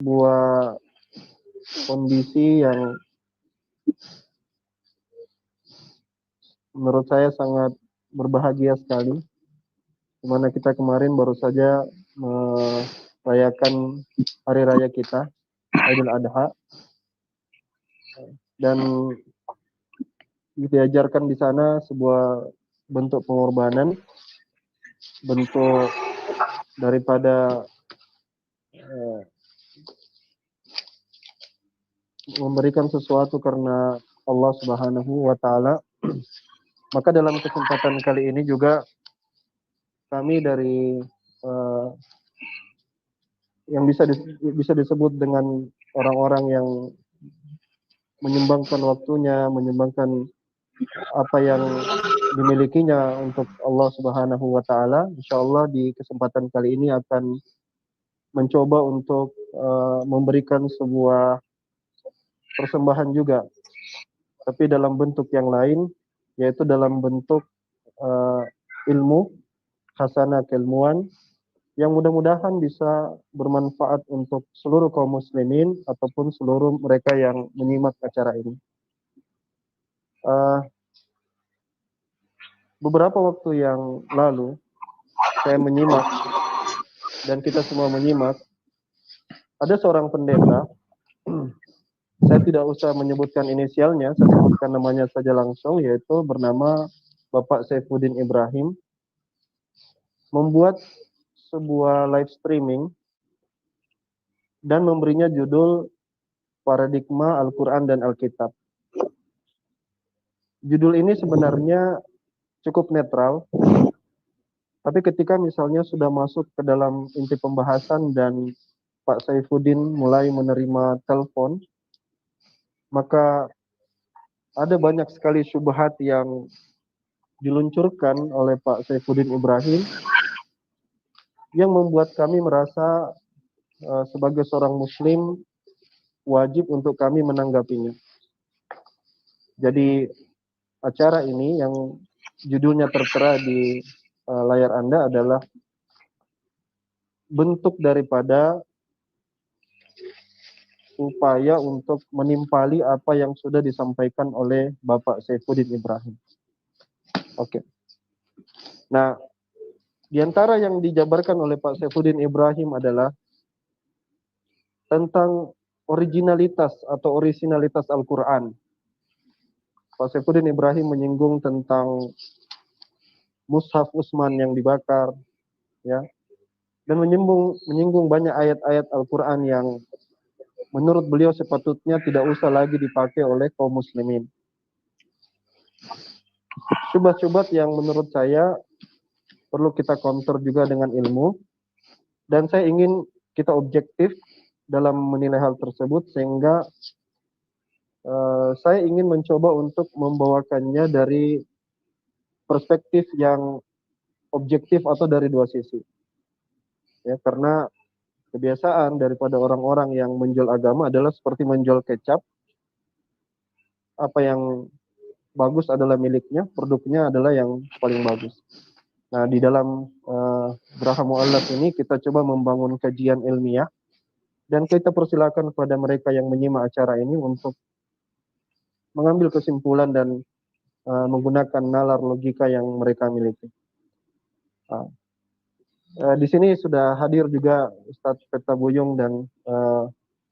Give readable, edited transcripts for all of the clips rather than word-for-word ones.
sebuah kondisi yang menurut saya sangat berbahagia sekali, di mana kita kemarin baru saja merayakan hari raya kita, Idul Adha, dan diajarkan di sana sebuah bentuk pengorbanan, bentuk daripada memberikan sesuatu karena Allah Subhanahu wa Ta'ala. Maka dalam kesempatan kali ini juga kami dari yang bisa disebut dengan orang-orang yang menyumbangkan waktunya, menyumbangkan apa yang dimilikinya untuk Allah Subhanahu wa Ta'ala. Insyaallah di kesempatan kali ini akan mencoba untuk memberikan sebuah persembahan juga, tapi dalam bentuk yang lain, yaitu dalam bentuk ilmu, khasanah keilmuan, yang mudah-mudahan bisa bermanfaat untuk seluruh kaum muslimin ataupun seluruh mereka yang menyimak acara ini. Beberapa waktu yang lalu saya menyimak dan kita semua menyimak, ada seorang pendeta, saya tidak usah menyebutkan inisialnya, saya sebutkan namanya saja langsung, yaitu bernama Bapak Saifuddin Ibrahim, membuat sebuah live streaming dan memberinya judul Paradigma Al-Quran dan Alkitab. Judul ini sebenarnya cukup netral, tapi ketika misalnya sudah masuk ke dalam inti pembahasan dan Pak Saifuddin mulai menerima telepon, maka ada banyak sekali syubhat yang diluncurkan oleh Pak Saifuddin Ibrahim yang membuat kami merasa sebagai seorang muslim wajib untuk kami menanggapinya. Jadi acara ini yang judulnya tertera di layar Anda adalah bentuk daripada upaya untuk menimpali apa yang sudah disampaikan oleh Bapak Saifuddin Ibrahim. Oke. Nah, di antara yang dijabarkan oleh Pak Saifuddin Ibrahim adalah tentang originalitas atau orisinalitas Al-Quran. Pak Saifuddin Ibrahim menyinggung tentang Mushaf Utsman yang dibakar, ya, dan menyinggung banyak ayat-ayat Al-Quran yang menurut beliau sepatutnya tidak usah lagi dipakai oleh kaum muslimin. Syubhat-syubhat yang menurut saya perlu kita counter juga dengan ilmu, dan saya ingin kita objektif dalam menilai hal tersebut, sehingga saya ingin mencoba untuk membawakannya dari perspektif yang objektif atau dari dua sisi. Ya, karena kebiasaan daripada orang-orang yang menjual agama adalah seperti menjual kecap. Apa yang bagus adalah miliknya, produknya adalah yang paling bagus. Nah, di dalam Geraha Mu'allaf ini kita coba membangun kajian ilmiah, dan kita persilakan kepada mereka yang menyimak acara ini untuk mengambil kesimpulan dan menggunakan nalar logika yang mereka miliki. Di sini sudah hadir juga Ustadz Peta Buyung dan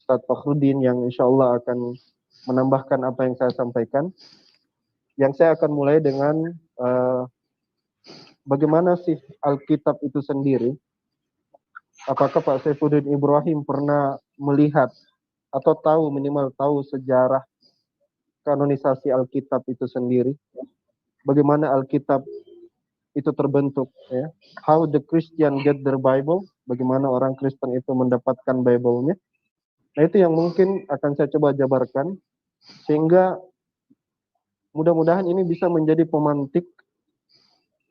Ustadz Fakhruddin yang insya Allah akan menambahkan apa yang saya sampaikan. Yang saya akan mulai dengan bagaimana sih Alkitab itu sendiri. Apakah Pak Saifuddin Ibrahim pernah melihat atau tahu, minimal tahu sejarah kanonisasi Alkitab itu sendiri? Bagaimana Alkitab itu terbentuk, ya? How the Christian get their Bible? Bagaimana orang Kristen itu mendapatkan Bible-nya? Nah, itu yang mungkin akan saya coba jabarkan, sehingga mudah-mudahan ini bisa menjadi pemantik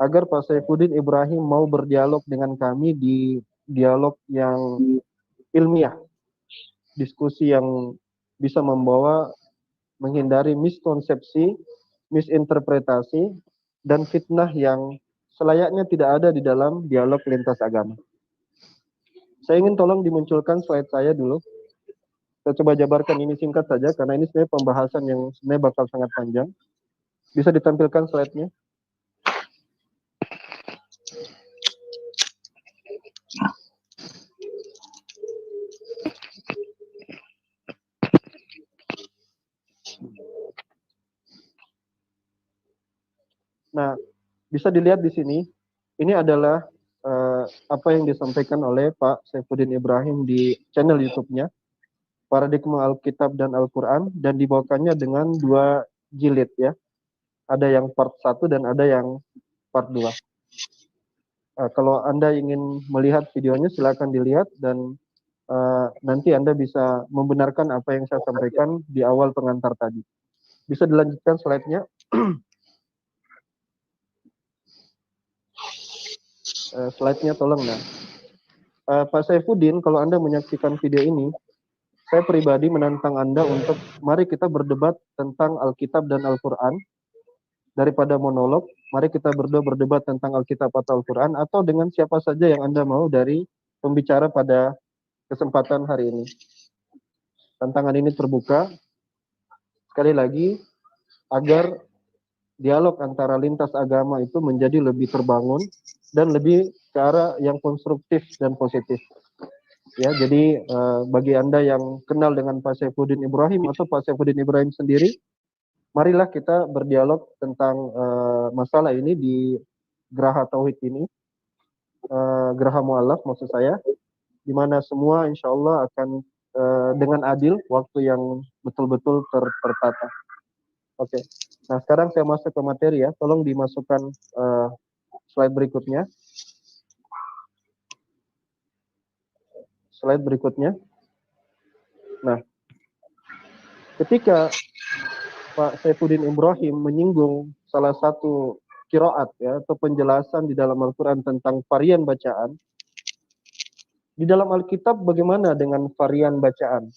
agar Pak Saifuddin Ibrahim mau berdialog dengan kami di dialog yang ilmiah, diskusi yang bisa membawa menghindari miskonsepsi, misinterpretasi, dan fitnah yang selayaknya tidak ada di dalam dialog lintas agama. Saya ingin tolong dimunculkan slide saya dulu. Saya coba jabarkan ini singkat saja, karena ini sebenarnya pembahasan yang sebenarnya bakal sangat panjang. Bisa ditampilkan slide-nya? Nah, bisa dilihat di sini, ini adalah apa yang disampaikan oleh Pak Saifuddin Ibrahim di channel YouTube-nya, Paradigma Alkitab dan Al-Quran, dan dibawakannya dengan 2 jilid ya. Ada yang part 1 dan ada yang part 2. Kalau Anda ingin melihat videonya, silakan dilihat, dan nanti Anda bisa membenarkan apa yang saya sampaikan di awal pengantar tadi. Bisa dilanjutkan slide-nya. Slide-nya tolong. Nah, Pak Saifuddin, kalau Anda menyaksikan video ini, saya pribadi menantang Anda untuk mari kita berdebat tentang Alkitab dan Al-Quran. Daripada monolog, mari kita berdua berdebat tentang Alkitab atau Al-Quran, atau dengan siapa saja yang Anda mau dari pembicara pada kesempatan hari ini. Tantangan ini terbuka, sekali lagi, agar dialog antara lintas agama itu menjadi lebih terbangun dan lebih ke arah yang konstruktif dan positif. Ya, jadi bagi Anda yang kenal dengan Pak Saifuddin Ibrahim atau Pak Saifuddin Ibrahim sendiri, marilah kita berdialog tentang masalah ini di Geraha Tauhid ini, Geraha Mu'alaf maksud saya, di mana semua insya Allah akan dengan adil, waktu yang betul-betul tertata. Oke. Nah, sekarang saya masuk ke materi ya. Tolong dimasukkan slide berikutnya. Slide berikutnya. Nah, ketika Pak Saifuddin Ibrahim menyinggung salah satu qiraat ya, atau penjelasan di dalam Al-Quran tentang varian bacaan, di dalam Alkitab bagaimana dengan varian bacaan?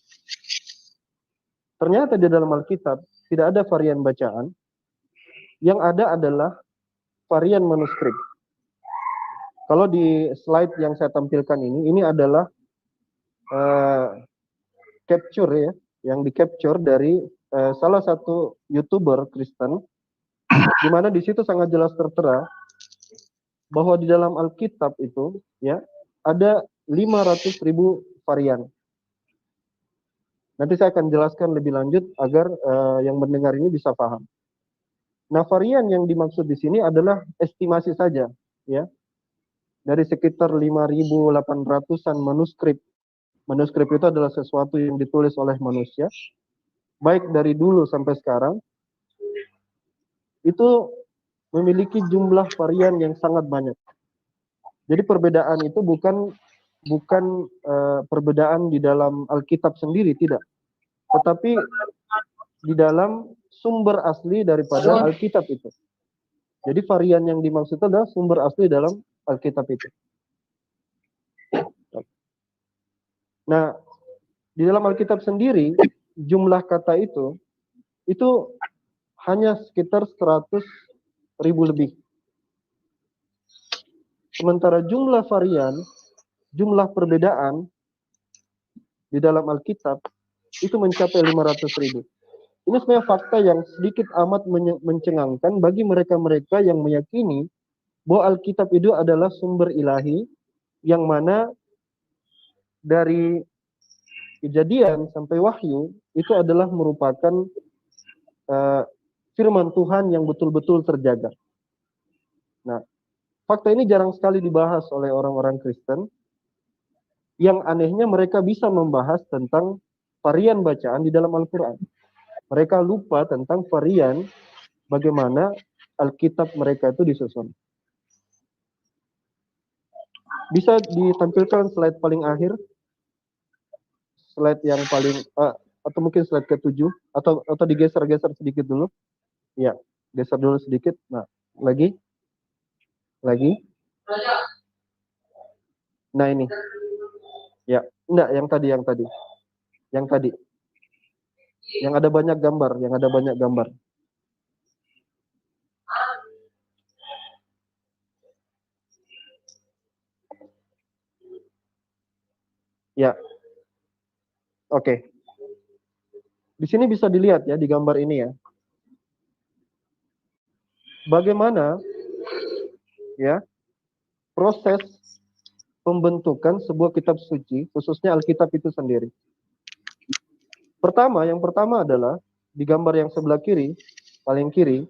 Ternyata di dalam Alkitab tidak ada varian bacaan, yang ada adalah varian manuskrip. Kalau di slide yang saya tampilkan ini adalah capture ya, yang di-capture dari salah satu YouTuber Kristen, di mana di situ sangat jelas tertera bahwa di dalam Alkitab itu ya ada 500.000 varian. Nanti saya akan jelaskan lebih lanjut agar yang mendengar ini bisa paham. Nah, varian yang dimaksud di sini adalah estimasi saja ya. Dari sekitar 5.800-an manuskrip. Manuskrip itu adalah sesuatu yang ditulis oleh manusia, baik dari dulu sampai sekarang, itu memiliki jumlah varian yang sangat banyak. Jadi perbedaan itu bukan perbedaan di dalam Alkitab sendiri, tidak. Tetapi di dalam sumber asli daripada Alkitab itu. Jadi varian yang dimaksud adalah sumber asli dalam Alkitab itu. Nah, di dalam Alkitab sendiri, jumlah kata itu hanya sekitar 100.000 lebih. Sementara jumlah varian, jumlah perbedaan di dalam Alkitab itu mencapai 500.000. Ini sebenarnya fakta yang sedikit amat mencengangkan bagi mereka-mereka yang meyakini bahwa Alkitab itu adalah sumber ilahi, yang mana dari Kejadian sampai Wahyu itu adalah merupakan firman Tuhan yang betul-betul terjaga. Nah, fakta ini jarang sekali dibahas oleh orang-orang Kristen. Yang anehnya mereka bisa membahas tentang varian bacaan di dalam Al-Quran. Mereka lupa tentang varian bagaimana Alkitab mereka itu disusun. Bisa ditampilkan slide paling akhir, slide yang paling atau mungkin slide ke-7, atau digeser-geser sedikit dulu. Ya, geser dulu sedikit. Nah, lagi. Nah, ini. Ya, enggak, yang tadi. Yang ada banyak gambar, Ya. Oke. Di sini bisa dilihat ya di gambar ini ya. Bagaimana ya proses pembentukan sebuah kitab suci, khususnya Alkitab itu sendiri. Yang pertama adalah di gambar yang sebelah kiri, paling kiri,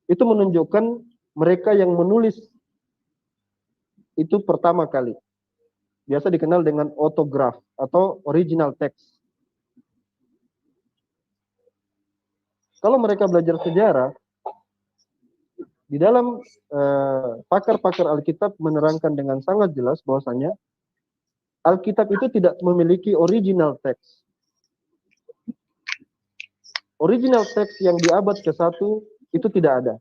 itu menunjukkan mereka yang menulis itu pertama kali. Biasa dikenal dengan autograph atau original text. Kalau mereka belajar sejarah, di dalam pakar-pakar Alkitab menerangkan dengan sangat jelas bahwasanya Alkitab itu tidak memiliki original text. Original text yang di abad ke-1 itu tidak ada.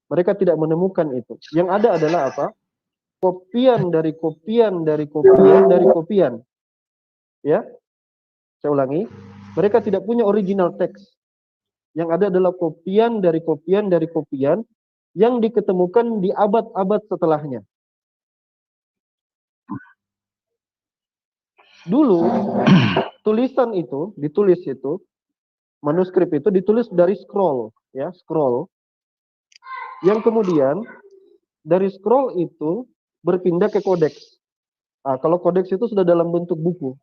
Mereka tidak menemukan itu. Yang ada adalah apa? Kopian dari kopian dari kopian dari kopian. Ya, saya ulangi. Mereka tidak punya original text. Yang ada adalah kopian dari kopian dari kopian yang diketemukan di abad-abad setelahnya. Dulu tulisan itu ditulis itu, manuskrip itu ditulis dari scroll, ya, scroll. Yang kemudian dari scroll itu berpindah ke kodeks. Nah, kalau kodeks itu sudah dalam bentuk buku.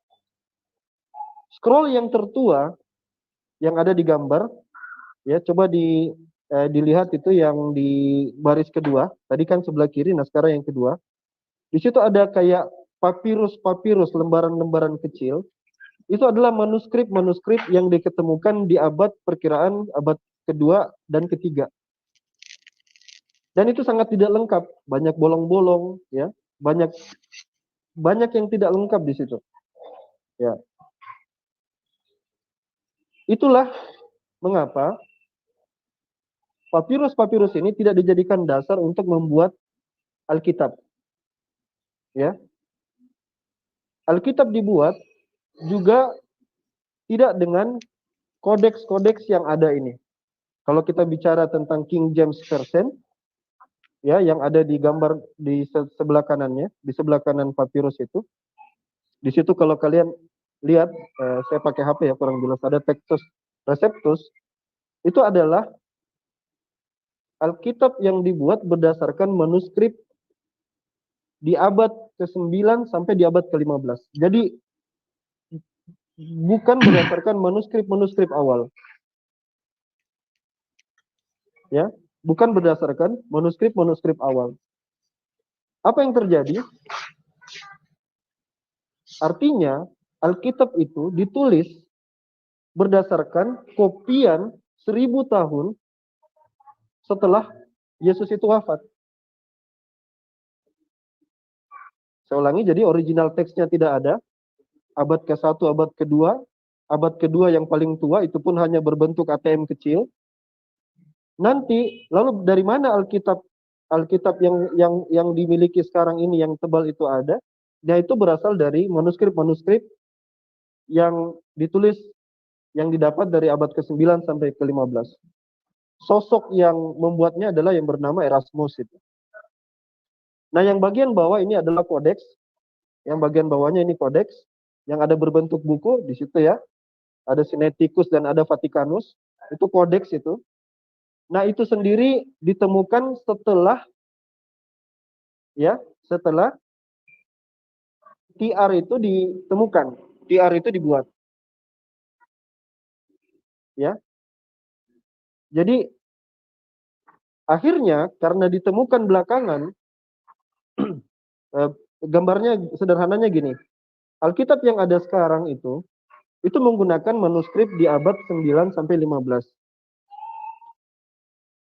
Scroll yang tertua yang ada di gambar, ya coba dilihat itu yang di baris kedua. Tadi kan sebelah kiri, nah sekarang yang kedua. Di situ ada kayak papirus-papirus, lembaran-lembaran kecil. Itu adalah manuskrip-manuskrip yang diketemukan di abad perkiraan abad kedua dan ketiga. Dan itu sangat tidak lengkap, banyak bolong-bolong, ya, banyak yang tidak lengkap di situ. Ya. Itulah mengapa papirus-papirus ini tidak dijadikan dasar untuk membuat Alkitab. Ya. Alkitab dibuat juga tidak dengan kodeks-kodeks yang ada ini. Kalau kita bicara tentang King James Version, ya, yang ada di gambar di sebelah kanannya, di sebelah kanan papirus itu, di situ kalau kalian lihat, saya pakai HP ya kurang jelas, ada Textus Receptus, itu adalah Alkitab yang dibuat berdasarkan manuskrip di abad ke-9 sampai di abad ke-15. Jadi bukan berdasarkan manuskrip-manuskrip awal. Ya, bukan berdasarkan manuskrip-manuskrip awal. Apa yang terjadi? Artinya Alkitab itu ditulis berdasarkan kopian 1000 tahun setelah Yesus itu wafat. Saya ulangi, jadi original teksnya tidak ada. Abad ke-1, abad kedua yang paling tua itu pun hanya berbentuk ATM kecil. Nanti lalu dari mana Alkitab yang dimiliki sekarang ini yang tebal itu ada? Dia itu berasal dari manuskrip-manuskrip yang ditulis yang didapat dari abad ke-9 sampai ke-15. Sosok yang membuatnya adalah yang bernama Erasmus itu. Nah, yang bagian bawah ini adalah kodeks. Yang bagian bawahnya ini kodeks yang ada berbentuk buku di situ ya. Ada Sinaiticus dan ada Vaticanus. Itu kodeks itu. Nah, itu sendiri ditemukan setelah TR itu ditemukan. TR itu dibuat. Ya. Jadi akhirnya karena ditemukan belakangan gambarnya sederhananya gini. Alkitab yang ada sekarang itu menggunakan manuskrip di abad 9 sampai 15.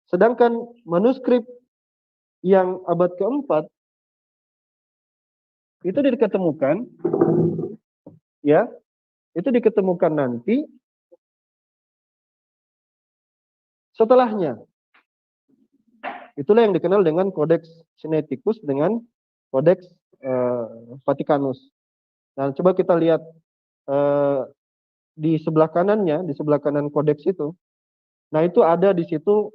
Sedangkan manuskrip yang abad keempat itu diketemukan ya, itu diketemukan nanti setelahnya. Itulah yang dikenal dengan Codex Sinaiticus dengan Codex Vaticanus. Nah, coba kita lihat di sebelah kanannya, di sebelah kanan kodeks itu. Nah, itu ada di situ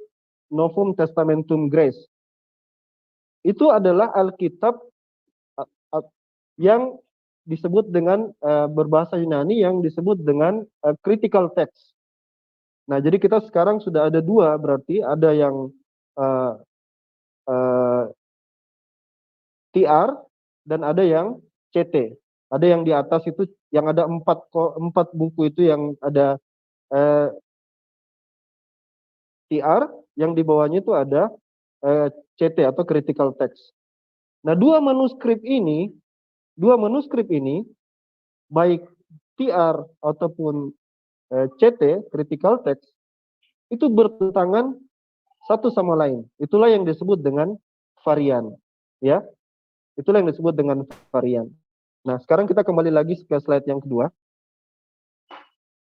Novum Testamentum Grace. Itu adalah Alkitab yang disebut dengan berbahasa Yunani yang disebut dengan critical text. Nah, jadi kita sekarang sudah ada dua, berarti ada yang uh, uh, TR dan ada yang CT. Ada yang di atas itu yang ada empat buku itu yang ada TR, yang di bawahnya itu ada CT atau critical text. Nah, dua manuskrip ini baik TR ataupun CT critical text itu bertentangan satu sama lain. Itulah yang disebut dengan varian, ya. Itulah yang disebut dengan varian. Nah, sekarang kita kembali lagi ke slide yang kedua.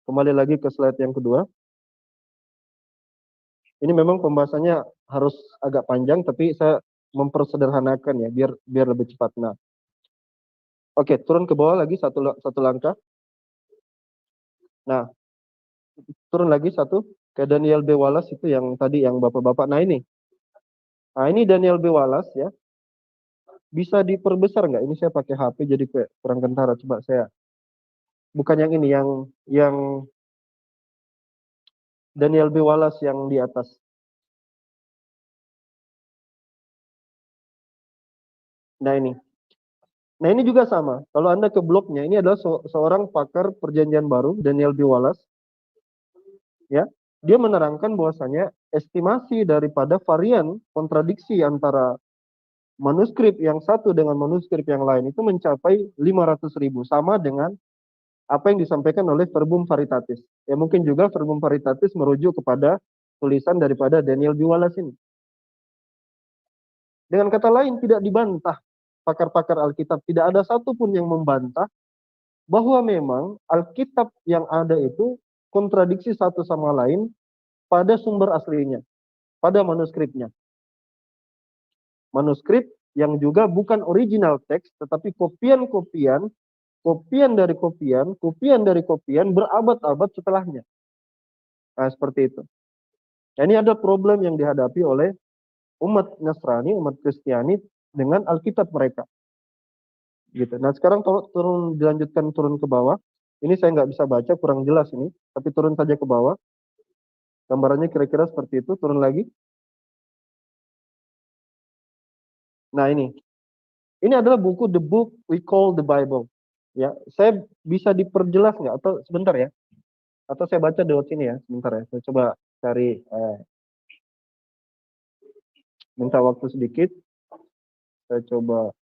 Kembali lagi ke slide yang kedua. Ini memang pembahasannya harus agak panjang, tapi saya mempersederhanakan ya, biar lebih cepat. Nah, oke, turun ke bawah lagi satu langkah. Nah, turun lagi satu ke Daniel B. Wallace itu yang tadi yang bapak-bapak. Nah ini Daniel B. Wallace ya. Bisa diperbesar nggak? Ini saya pakai HP jadi kurang kentara. Coba saya. Bukan yang ini, yang Daniel B. Wallace yang di atas. Nah ini. Nah ini juga sama. Kalau Anda ke blognya, ini adalah seorang pakar perjanjian baru, Daniel B. Wallace. Ya, dia menerangkan bahwasanya estimasi daripada varian kontradiksi antara manuskrip yang satu dengan manuskrip yang lain itu mencapai 500.000, sama dengan apa yang disampaikan oleh Verbum Veritatis. Ya mungkin juga Verbum Veritatis merujuk kepada tulisan daripada Daniel B. Wallace ini. Dengan kata lain, tidak dibantah pakar-pakar Alkitab, tidak ada satupun yang membantah bahwa memang Alkitab yang ada itu kontradiksi satu sama lain pada sumber aslinya, pada manuskripnya. Manuskrip yang juga bukan original teks, tetapi kopian-kopian, kopian dari kopian, kopian dari kopian, berabad-abad setelahnya. Nah, seperti itu. Nah, ini ada problem yang dihadapi oleh umat Nasrani, umat Kristiani dengan Alkitab mereka. Gitu. Nah, sekarang dilanjutkan turun ke bawah. Ini saya nggak bisa baca, kurang jelas ini. Tapi turun saja ke bawah. Gambarannya kira-kira seperti itu. Turun lagi. Nah, ini. Ini adalah buku The Book We Call the Bible. Ya, saya bisa diperjelas nggak? Atau sebentar ya? Atau saya baca lewat sini ya? Sebentar ya. Saya coba cari, minta waktu sedikit. Saya coba.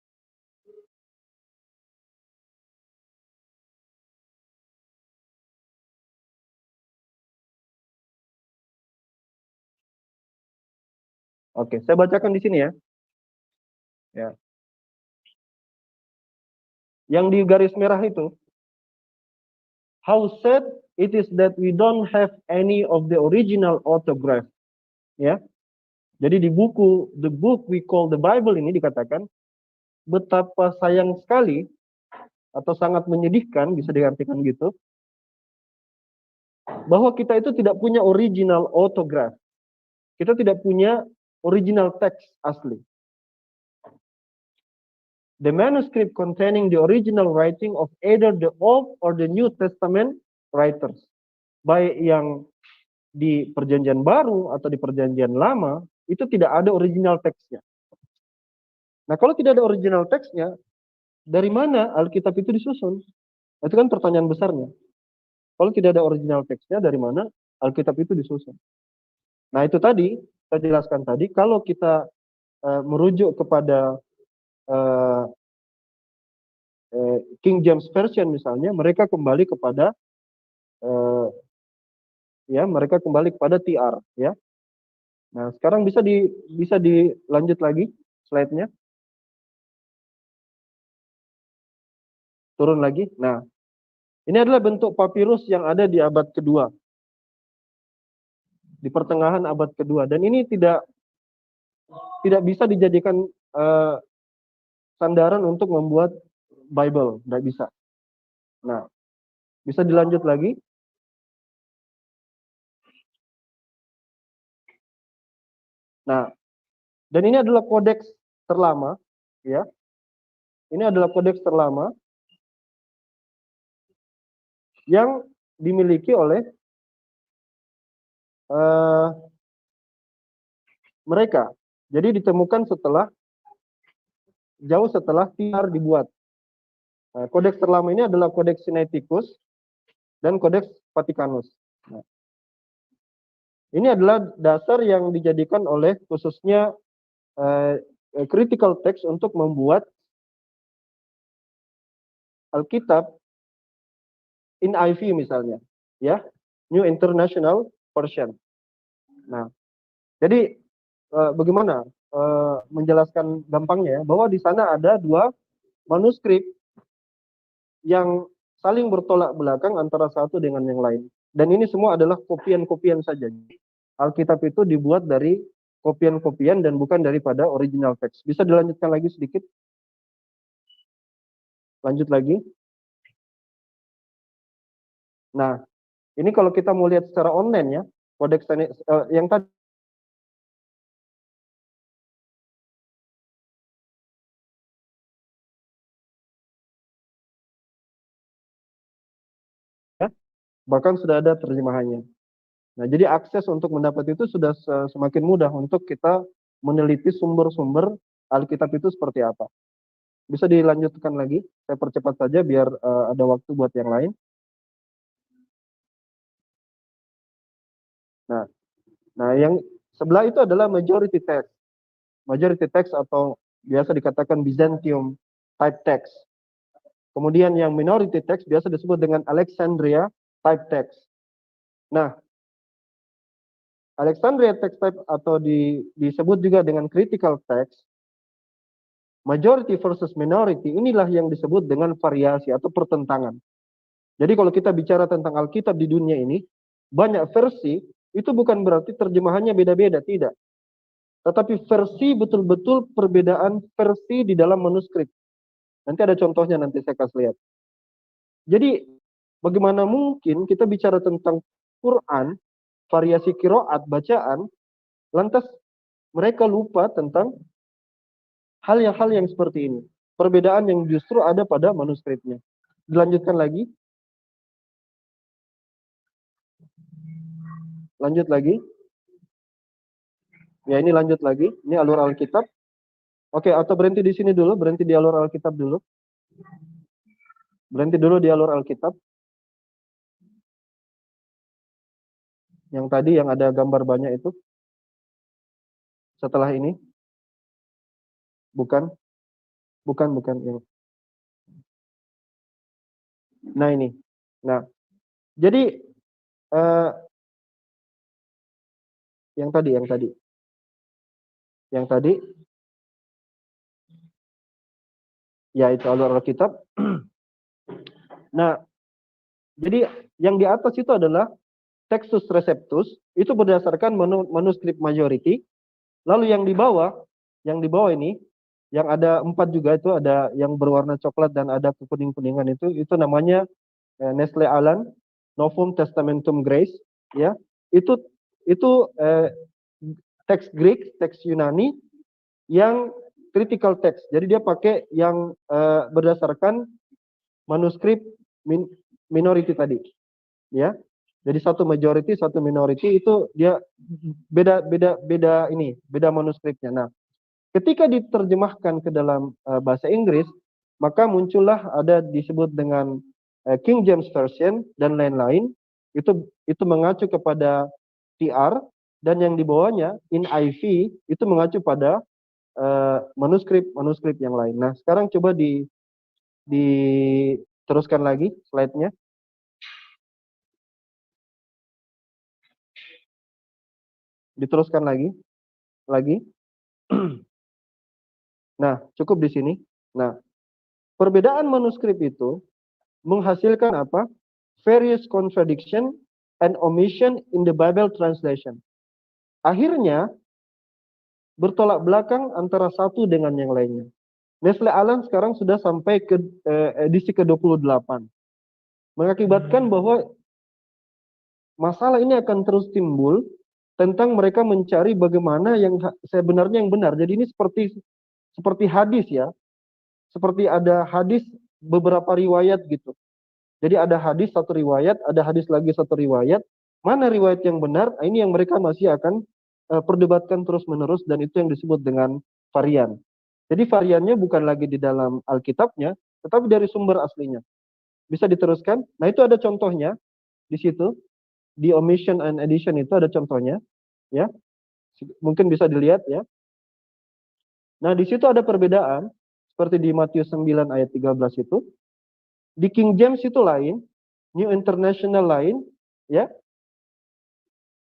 Oke, saya bacakan di sini ya. Ya. Yang di garis merah itu, how sad it is that we don't have any of the original autograph. Ya. Jadi di buku The Book We Call the Bible ini dikatakan betapa sayang sekali atau sangat menyedihkan, bisa diartikan gitu, bahwa kita itu tidak punya original autograph. Kita tidak punya original text asli. The manuscript containing the original writing of either the Old or the New Testament writers. Baik yang di perjanjian baru atau di perjanjian lama, itu tidak ada original teksnya. Nah, kalau tidak ada original teksnya, dari mana Alkitab itu disusun? Itu kan pertanyaan besarnya. Kalau tidak ada original teksnya, dari mana Alkitab itu disusun? Nah, itu tadi, saya jelaskan tadi, kalau kita merujuk kepada King James Version misalnya, mereka kembali kepada mereka kembali kepada TR ya. Nah, sekarang bisa dilanjut lagi slide-nya. Turun lagi. Nah, ini adalah bentuk papirus yang ada di abad kedua. Di pertengahan abad kedua, dan ini tidak bisa dijadikan sandaran untuk membuat Bible, tidak bisa. Nah, bisa dilanjut lagi. Nah, dan ini adalah kodeks terlama, ya. Ini adalah kodeks terlama yang dimiliki oleh mereka. Jadi ditemukan jauh setelah TR dibuat. Kodeks terlama ini adalah Kodeks Sinaiticus dan Kodeks Vaticanus. Ini adalah dasar yang dijadikan oleh khususnya critical text untuk membuat Alkitab in IV misalnya, ya, New International Version. Nah, jadi bagaimana menjelaskan gampangnya ya, bahwa di sana ada dua manuskrip yang saling bertolak belakang antara satu dengan yang lain. Dan ini semua adalah kopian-kopian saja. Alkitab itu dibuat dari kopian-kopian dan bukan daripada original text. Bisa dilanjutkan lagi sedikit? Lanjut lagi. Nah, ini kalau kita mau lihat secara online ya, kodeks yang tadi ya, bahkan sudah ada terjemahannya. Nah, jadi akses untuk mendapat itu sudah semakin mudah untuk kita meneliti sumber-sumber Alkitab itu seperti apa. Bisa dilanjutkan lagi, saya percepat saja biar ada waktu buat yang lain. Nah, yang sebelah itu adalah majority text. Majority text atau biasa dikatakan Byzantium type text. Kemudian yang minority text biasa disebut dengan Alexandria type text. Nah, Alexandria text type atau disebut juga dengan critical text, majority versus minority, inilah yang disebut dengan variasi atau pertentangan. Jadi kalau kita bicara tentang Alkitab di dunia ini, banyak versi, itu bukan berarti terjemahannya beda-beda, tidak. Tetapi versi betul-betul perbedaan versi di dalam manuskrip. Nanti ada contohnya, nanti saya kasih lihat. Jadi bagaimana mungkin kita bicara tentang Quran, variasi kiroat, bacaan, lantas mereka lupa tentang hal yang seperti ini. Perbedaan yang justru ada pada manuskripnya. Dilanjutkan lagi. Lanjut lagi. Ya, ini lanjut lagi. Ini alur Alkitab. Oke, atau berhenti di sini dulu. Berhenti di alur Alkitab dulu. Berhenti dulu di alur Alkitab. Yang tadi yang ada gambar banyak itu. Setelah ini. Bukan. Bukan. Ini. Nah, ini. Nah, jadi yang tadi. Ya, itu alur Alkitab. Nah, jadi yang di atas itu adalah Textus Receptus, itu berdasarkan manuskrip majority. Lalu yang di bawah ini, yang ada 4 juga itu, ada yang berwarna coklat dan ada kekuning-kuningan itu namanya Nestle Aland Novum Testamentum Grace, ya. Itu teks Greek, teks Yunani yang critical text. Jadi dia pakai yang berdasarkan manuskrip minority tadi, ya. Jadi satu majority, satu minority, itu dia beda manuskripnya. Nah, ketika diterjemahkan ke dalam bahasa Inggris, maka muncullah ada disebut dengan King James Version dan lain-lain. Itu mengacu kepada TR, dan yang di bawahnya NIV itu mengacu pada manuskrip yang lain. Nah, sekarang coba diteruskan lagi slide-nya. Diteruskan lagi. Nah, cukup di sini. Nah, perbedaan manuskrip itu menghasilkan apa? Various contradiction and omission in the Bible translation. Akhirnya bertolak belakang antara satu dengan yang lainnya. Nestle Aland sekarang sudah sampai ke edisi ke-28. Mengakibatkan bahwa masalah ini akan terus timbul tentang mereka mencari bagaimana yang sebenarnya yang benar. Jadi ini seperti hadis ya. Seperti ada hadis beberapa riwayat gitu. Jadi ada hadis satu riwayat, ada hadis lagi satu riwayat. Mana riwayat yang benar? Ini yang mereka masih akan perdebatkan terus-menerus, dan itu yang disebut dengan varian. Jadi variannya bukan lagi di dalam Alkitabnya, tetapi dari sumber aslinya. Bisa diteruskan? Nah, itu ada contohnya di situ. Di omission and addition itu ada contohnya, ya. Mungkin bisa dilihat, ya. Nah, di situ ada perbedaan seperti di Matius 9 ayat 13 itu. Di King James itu lain, New International lain, ya.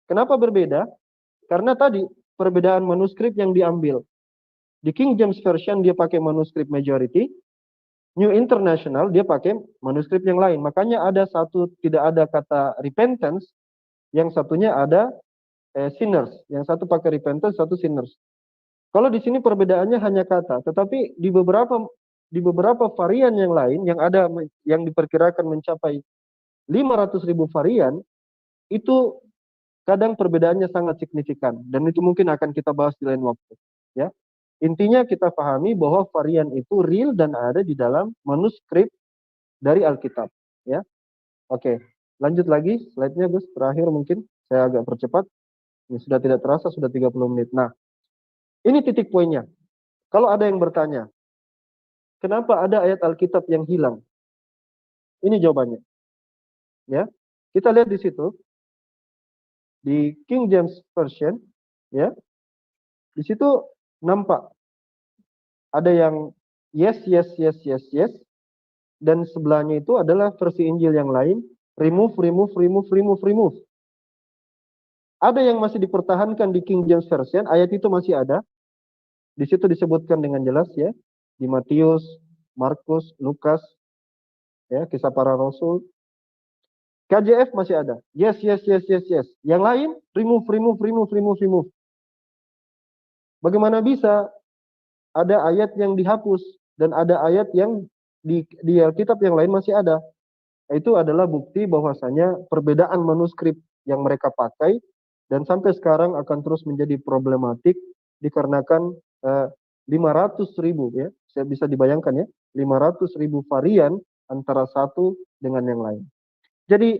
Kenapa berbeda? Karena tadi perbedaan manuskrip yang diambil. Di King James Version dia pakai manuskrip majority, New International dia pakai manuskrip yang lain. Makanya ada satu tidak ada kata repentance, yang satunya ada sinners. Yang satu pakai repentance, satu sinners. Kalau di sini perbedaannya hanya kata, tetapi di beberapa varian yang lain yang ada yang diperkirakan mencapai 500.000 varian, itu kadang perbedaannya sangat signifikan, dan itu mungkin akan kita bahas di lain waktu, ya. Intinya kita pahami bahwa varian itu real dan ada di dalam manuskrip dari Alkitab, ya. Oke, lanjut lagi slide-nya, Gus. Terakhir mungkin saya agak percepat. Ini sudah tidak terasa sudah 30 menit. Nah, ini titik poinnya. Kalau ada yang bertanya, kenapa ada ayat Alkitab yang hilang? Ini jawabannya, ya. Kita lihat di situ di King James Version, ya. Di situ nampak ada yang yes, yes, yes, yes, yes, dan sebelahnya itu adalah versi Injil yang lain, remove, remove, remove, remove, remove. Ada yang masih dipertahankan di King James Version, ayat itu masih ada. Di situ disebutkan dengan jelas, ya, di Matius, Markus, Lukas, ya, Kisah Para Rasul. KJF masih ada. Yes, yes, yes, yes, yes. Yang lain remove, remove, remove, remove, remove. Bagaimana bisa ada ayat yang dihapus dan ada ayat yang di Alkitab yang lain masih ada? Itu adalah bukti bahwasanya perbedaan manuskrip yang mereka pakai dan sampai sekarang akan terus menjadi problematik dikarenakan 500.000, ya. Saya bisa dibayangkan, ya, 500.000 varian antara satu dengan yang lain. Jadi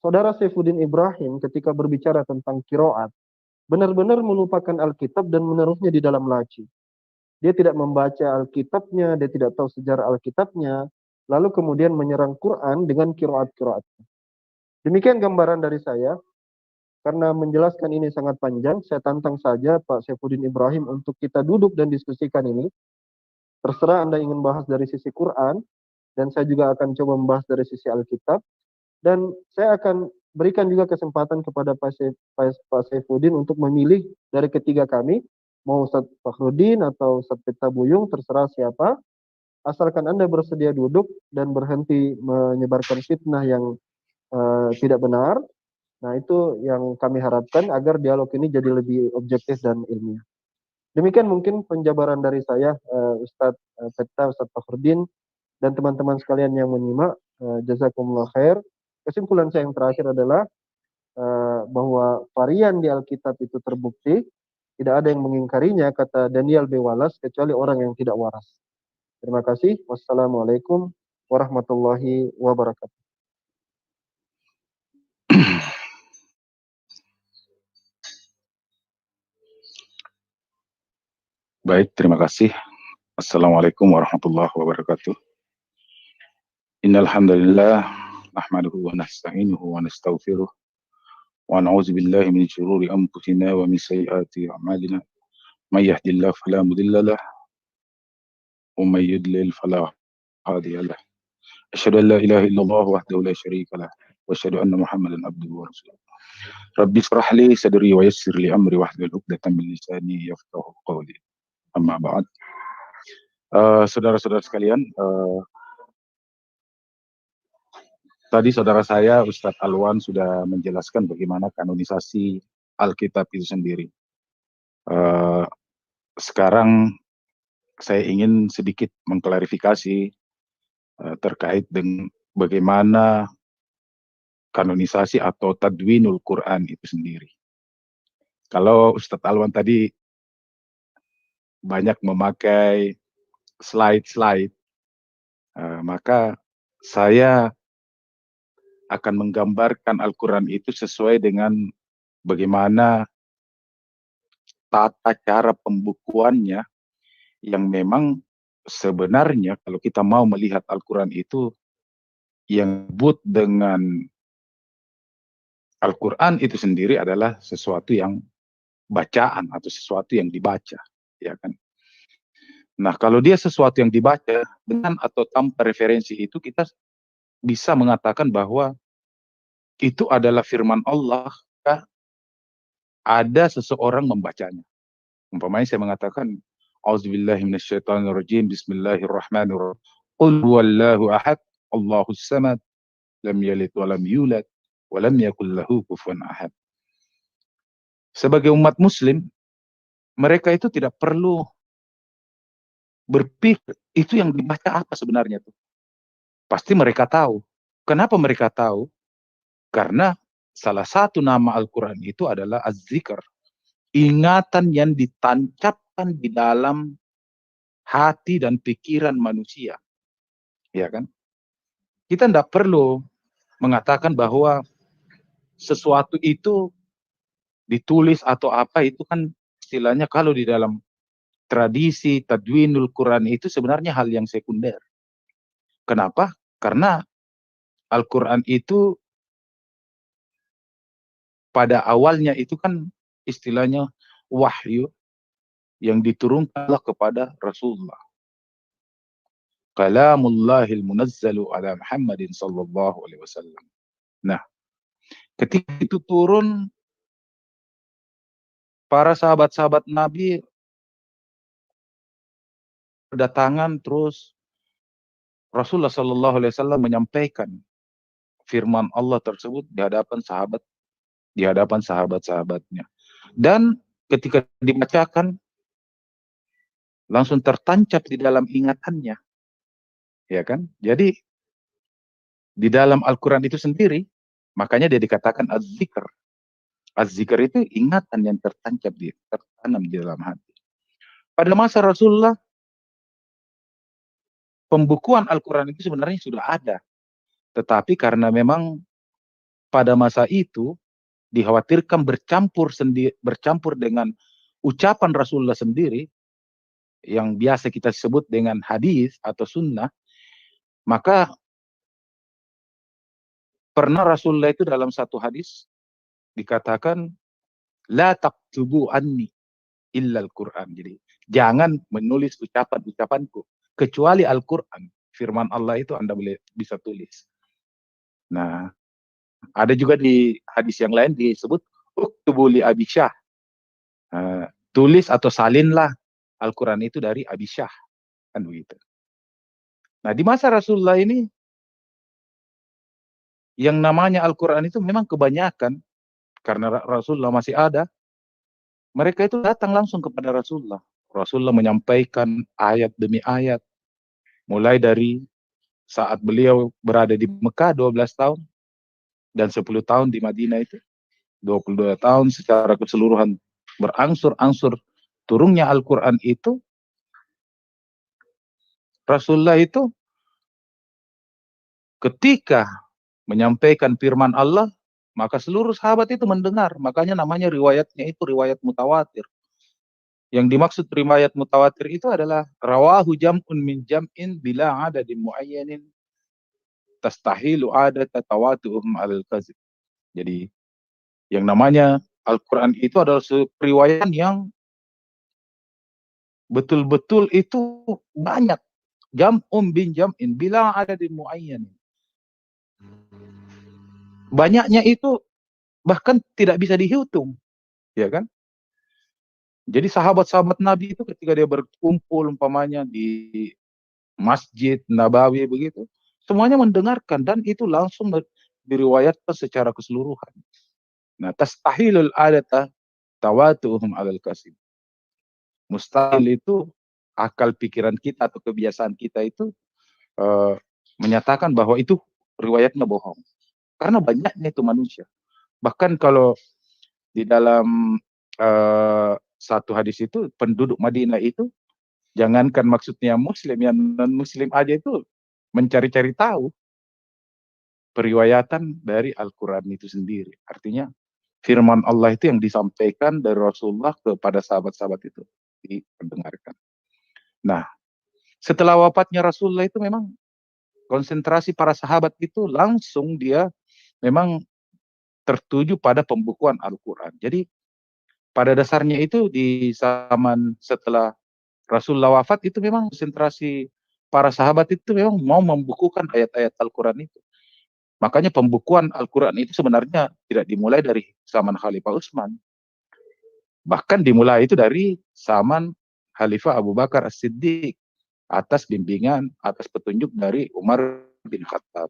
Saudara Saifuddin Ibrahim ketika berbicara tentang kiroat, benar-benar melupakan Alkitab dan menaruhnya di dalam laci. Dia tidak membaca Alkitabnya, dia tidak tahu sejarah Alkitabnya, lalu kemudian menyerang Quran dengan kiroat-kiroatnya. Demikian gambaran dari saya. Karena menjelaskan ini sangat panjang, saya tantang saja Pak Saifuddin Ibrahim untuk kita duduk dan diskusikan ini. Terserah Anda ingin bahas dari sisi Quran, dan saya juga akan coba membahas dari sisi Alkitab. Dan saya akan berikan juga kesempatan kepada Pak Saifuddin untuk memilih dari ketiga kami, mau Ustadz Fakhrudin atau Ustadz Peta Buyung, terserah siapa. Asalkan Anda bersedia duduk dan berhenti menyebarkan fitnah yang tidak benar. Nah, itu yang kami harapkan agar dialog ini jadi lebih objektif dan ilmiah. Demikian mungkin penjabaran dari saya, Ustadz Peta, Ustadz Fakhrudin, dan teman-teman sekalian yang menyimak. Jazakumullah khair. Kesimpulan saya yang terakhir adalah bahwa varian di Alkitab itu terbukti, tidak ada yang mengingkarinya, kata Daniel B. Wallace, kecuali orang yang tidak waras. Terima kasih. Wassalamualaikum warahmatullahi wabarakatuh. Baik, terima kasih. Assalamualaikum warahmatullahi wabarakatuh. Innal hamdalillah nahmaduhu wa nasta'inuhu wa nastaghfiruh wa na'udzu billahi min shururi anfusina wa min sayyiati a'malina. May yahdihillahu fala mudilla lahu wa may yudlil fala hadiya lahu. Asyhadu an la ilaha illallah wahdahu la syarika lahu wa asyhadu anna Muhammadan abduhu wa rasuluh. Rabbi shrah li sadri wa yassir li amri wahlul 'uqdatam min lisani yafqahu qawli. Amma ba'd. Saudara-saudara sekalian, tadi saudara saya Ustadz Alwan sudah menjelaskan bagaimana kanonisasi Alkitab itu sendiri. Sekarang saya ingin sedikit mengklarifikasi terkait dengan bagaimana kanonisasi atau tadwinul Quran itu sendiri. Kalau Ustadz Alwan tadi banyak memakai slide-slide, maka saya akan menggambarkan Al-Quran itu sesuai dengan bagaimana tata cara pembukuannya, yang memang sebenarnya kalau kita mau melihat Al-Quran itu, yang disebut dengan Al-Quran itu sendiri adalah sesuatu yang bacaan atau sesuatu yang dibaca, ya kan? Nah, kalau dia sesuatu yang dibaca dengan atau tanpa referensi itu, kita bisa mengatakan bahwa itu adalah firman Allah, ada seseorang membacanya. Umpamanya saya mengatakan, Auzubillahi minasyaitonirrajim, Bismillahirrahmanirrahim. Qul huwallahu ahad, Allahus samad, lam yalid wa lam yulad, wa lam yakul lahu kufuwan ahad. Sebagai umat muslim, mereka itu tidak perlu berpikir itu yang dibaca apa sebenarnya tuh. Pasti mereka tahu. Kenapa mereka tahu? Karena salah satu nama Al-Quran itu adalah Az-Zikr. Ingatan yang ditancapkan di dalam hati dan pikiran manusia. Ya kan? Kita tidak perlu mengatakan bahwa sesuatu itu ditulis atau apa, itu kan istilahnya kalau di dalam tradisi tadwinul Quran itu sebenarnya hal yang sekunder. Kenapa? Karena Al-Quran itu pada awalnya itu kan istilahnya wahyu yang diturunkanlah kepada Rasulullah. Kalamullahil munazzalu ala Muhammadin sallallahu alaihi wasallam. Nah, ketika itu turun, para sahabat-sahabat Nabi berdatangan, terus Rasulullah sallallahu alaihi wasallam menyampaikan firman Allah tersebut di hadapan sahabat-sahabatnya. Dan ketika dibacakan langsung tertancap di dalam ingatannya. Ya kan? Jadi di dalam Al-Quran itu sendiri, makanya dia dikatakan Az-Zikr. Az-Zikr itu ingatan yang tertanam di dalam hati. Pada masa Rasulullah, pembukuan Al-Quran itu sebenarnya sudah ada. Tetapi karena memang pada masa itu dikhawatirkan bercampur dengan ucapan Rasulullah sendiri, yang biasa kita sebut dengan hadis atau sunnah, maka pernah Rasulullah itu dalam satu hadis dikatakan, la taktubu anni illa al-Quran. Jadi jangan menulis ucapan-ucapanku kecuali Al-Quran. Firman Allah itu Anda bisa tulis. Nah, ada juga di hadis yang lain disebut uktubu li Abi Syah. Tulis atau salinlah Al-Quran itu dari Abi Syah. Kan begitu. Nah, di masa Rasulullah ini yang namanya Al-Quran itu memang kebanyakan, karena Rasulullah masih ada, mereka itu datang langsung kepada Rasulullah. Rasulullah menyampaikan ayat demi ayat, mulai dari saat beliau berada di Mekah 12 tahun dan 10 tahun di Madinah itu 22 tahun secara keseluruhan, berangsur-angsur turunnya Al-Quran itu. Rasulullah itu ketika menyampaikan firman Allah, maka seluruh sahabat itu mendengar. Makanya namanya riwayatnya itu riwayat mutawatir. Yang dimaksud riwayat mutawatir itu adalah rawahu jam'un min jam'in bila adadin muayyanin tastahilu adat tawatuhum alal kazib. Jadi yang namanya Al-Quran itu adalah riwayat yang betul-betul itu banyak. Jam'un bin jam'in bila adadin muayyanin. Banyaknya itu bahkan tidak bisa dihitung, ya kan? Jadi sahabat-sahabat Nabi itu ketika dia berkumpul umpamanya di Masjid Nabawi begitu, semuanya mendengarkan dan itu langsung diriwayatkan secara keseluruhan. Nah, tastahilul adata tawatuhum alal kasib. Mustahil itu akal pikiran kita atau kebiasaan kita itu menyatakan bahwa itu riwayatnya bohong. Karena banyaknya itu manusia. Bahkan kalau di dalam satu hadis itu, penduduk Madinah itu, jangankan maksudnya muslim, yang non muslim aja itu mencari-cari tahu periwayatan dari Al-Quran itu sendiri. Artinya firman Allah itu yang disampaikan dari Rasulullah kepada sahabat-sahabat itu diperdengarkan. Nah, setelah wafatnya Rasulullah itu memang konsentrasi para sahabat itu langsung dia memang tertuju pada pembukuan Al-Quran. Jadi pada dasarnya itu di zaman setelah Rasulullah wafat itu memang konsentrasi para sahabat itu memang mau membukukan ayat-ayat Al-Quran itu. Makanya pembukuan Al-Quran itu sebenarnya tidak dimulai dari zaman Khalifah Utsman. Bahkan dimulai itu dari zaman Khalifah Abu Bakar As-Siddiq atas bimbingan, atas petunjuk dari Umar bin Khattab.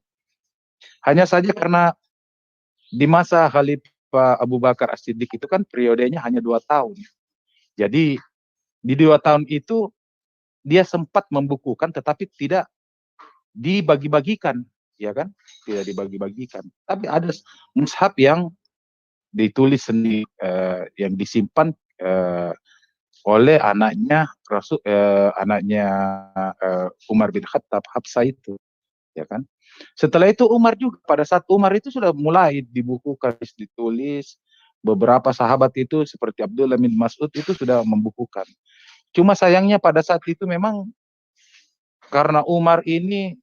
Hanya saja karena di masa Khalifah Abu Bakar As-Siddiq itu kan periodenya hanya 2 tahun. Jadi di 2 tahun itu dia sempat membukukan tetapi tidak dibagi-bagikan, ya kan? Tidak dibagi-bagikan. Tapi ada mushaf yang ditulis sendiri, yang disimpan oleh anaknya anaknya Umar bin Khattab, Hafsah itu, ya kan? Setelah itu Umar juga, pada saat Umar itu sudah mulai dibukukan, ditulis. Beberapa sahabat itu seperti Abdullah bin Mas'ud itu sudah membukukan. Cuma sayangnya pada saat itu memang karena Umar ini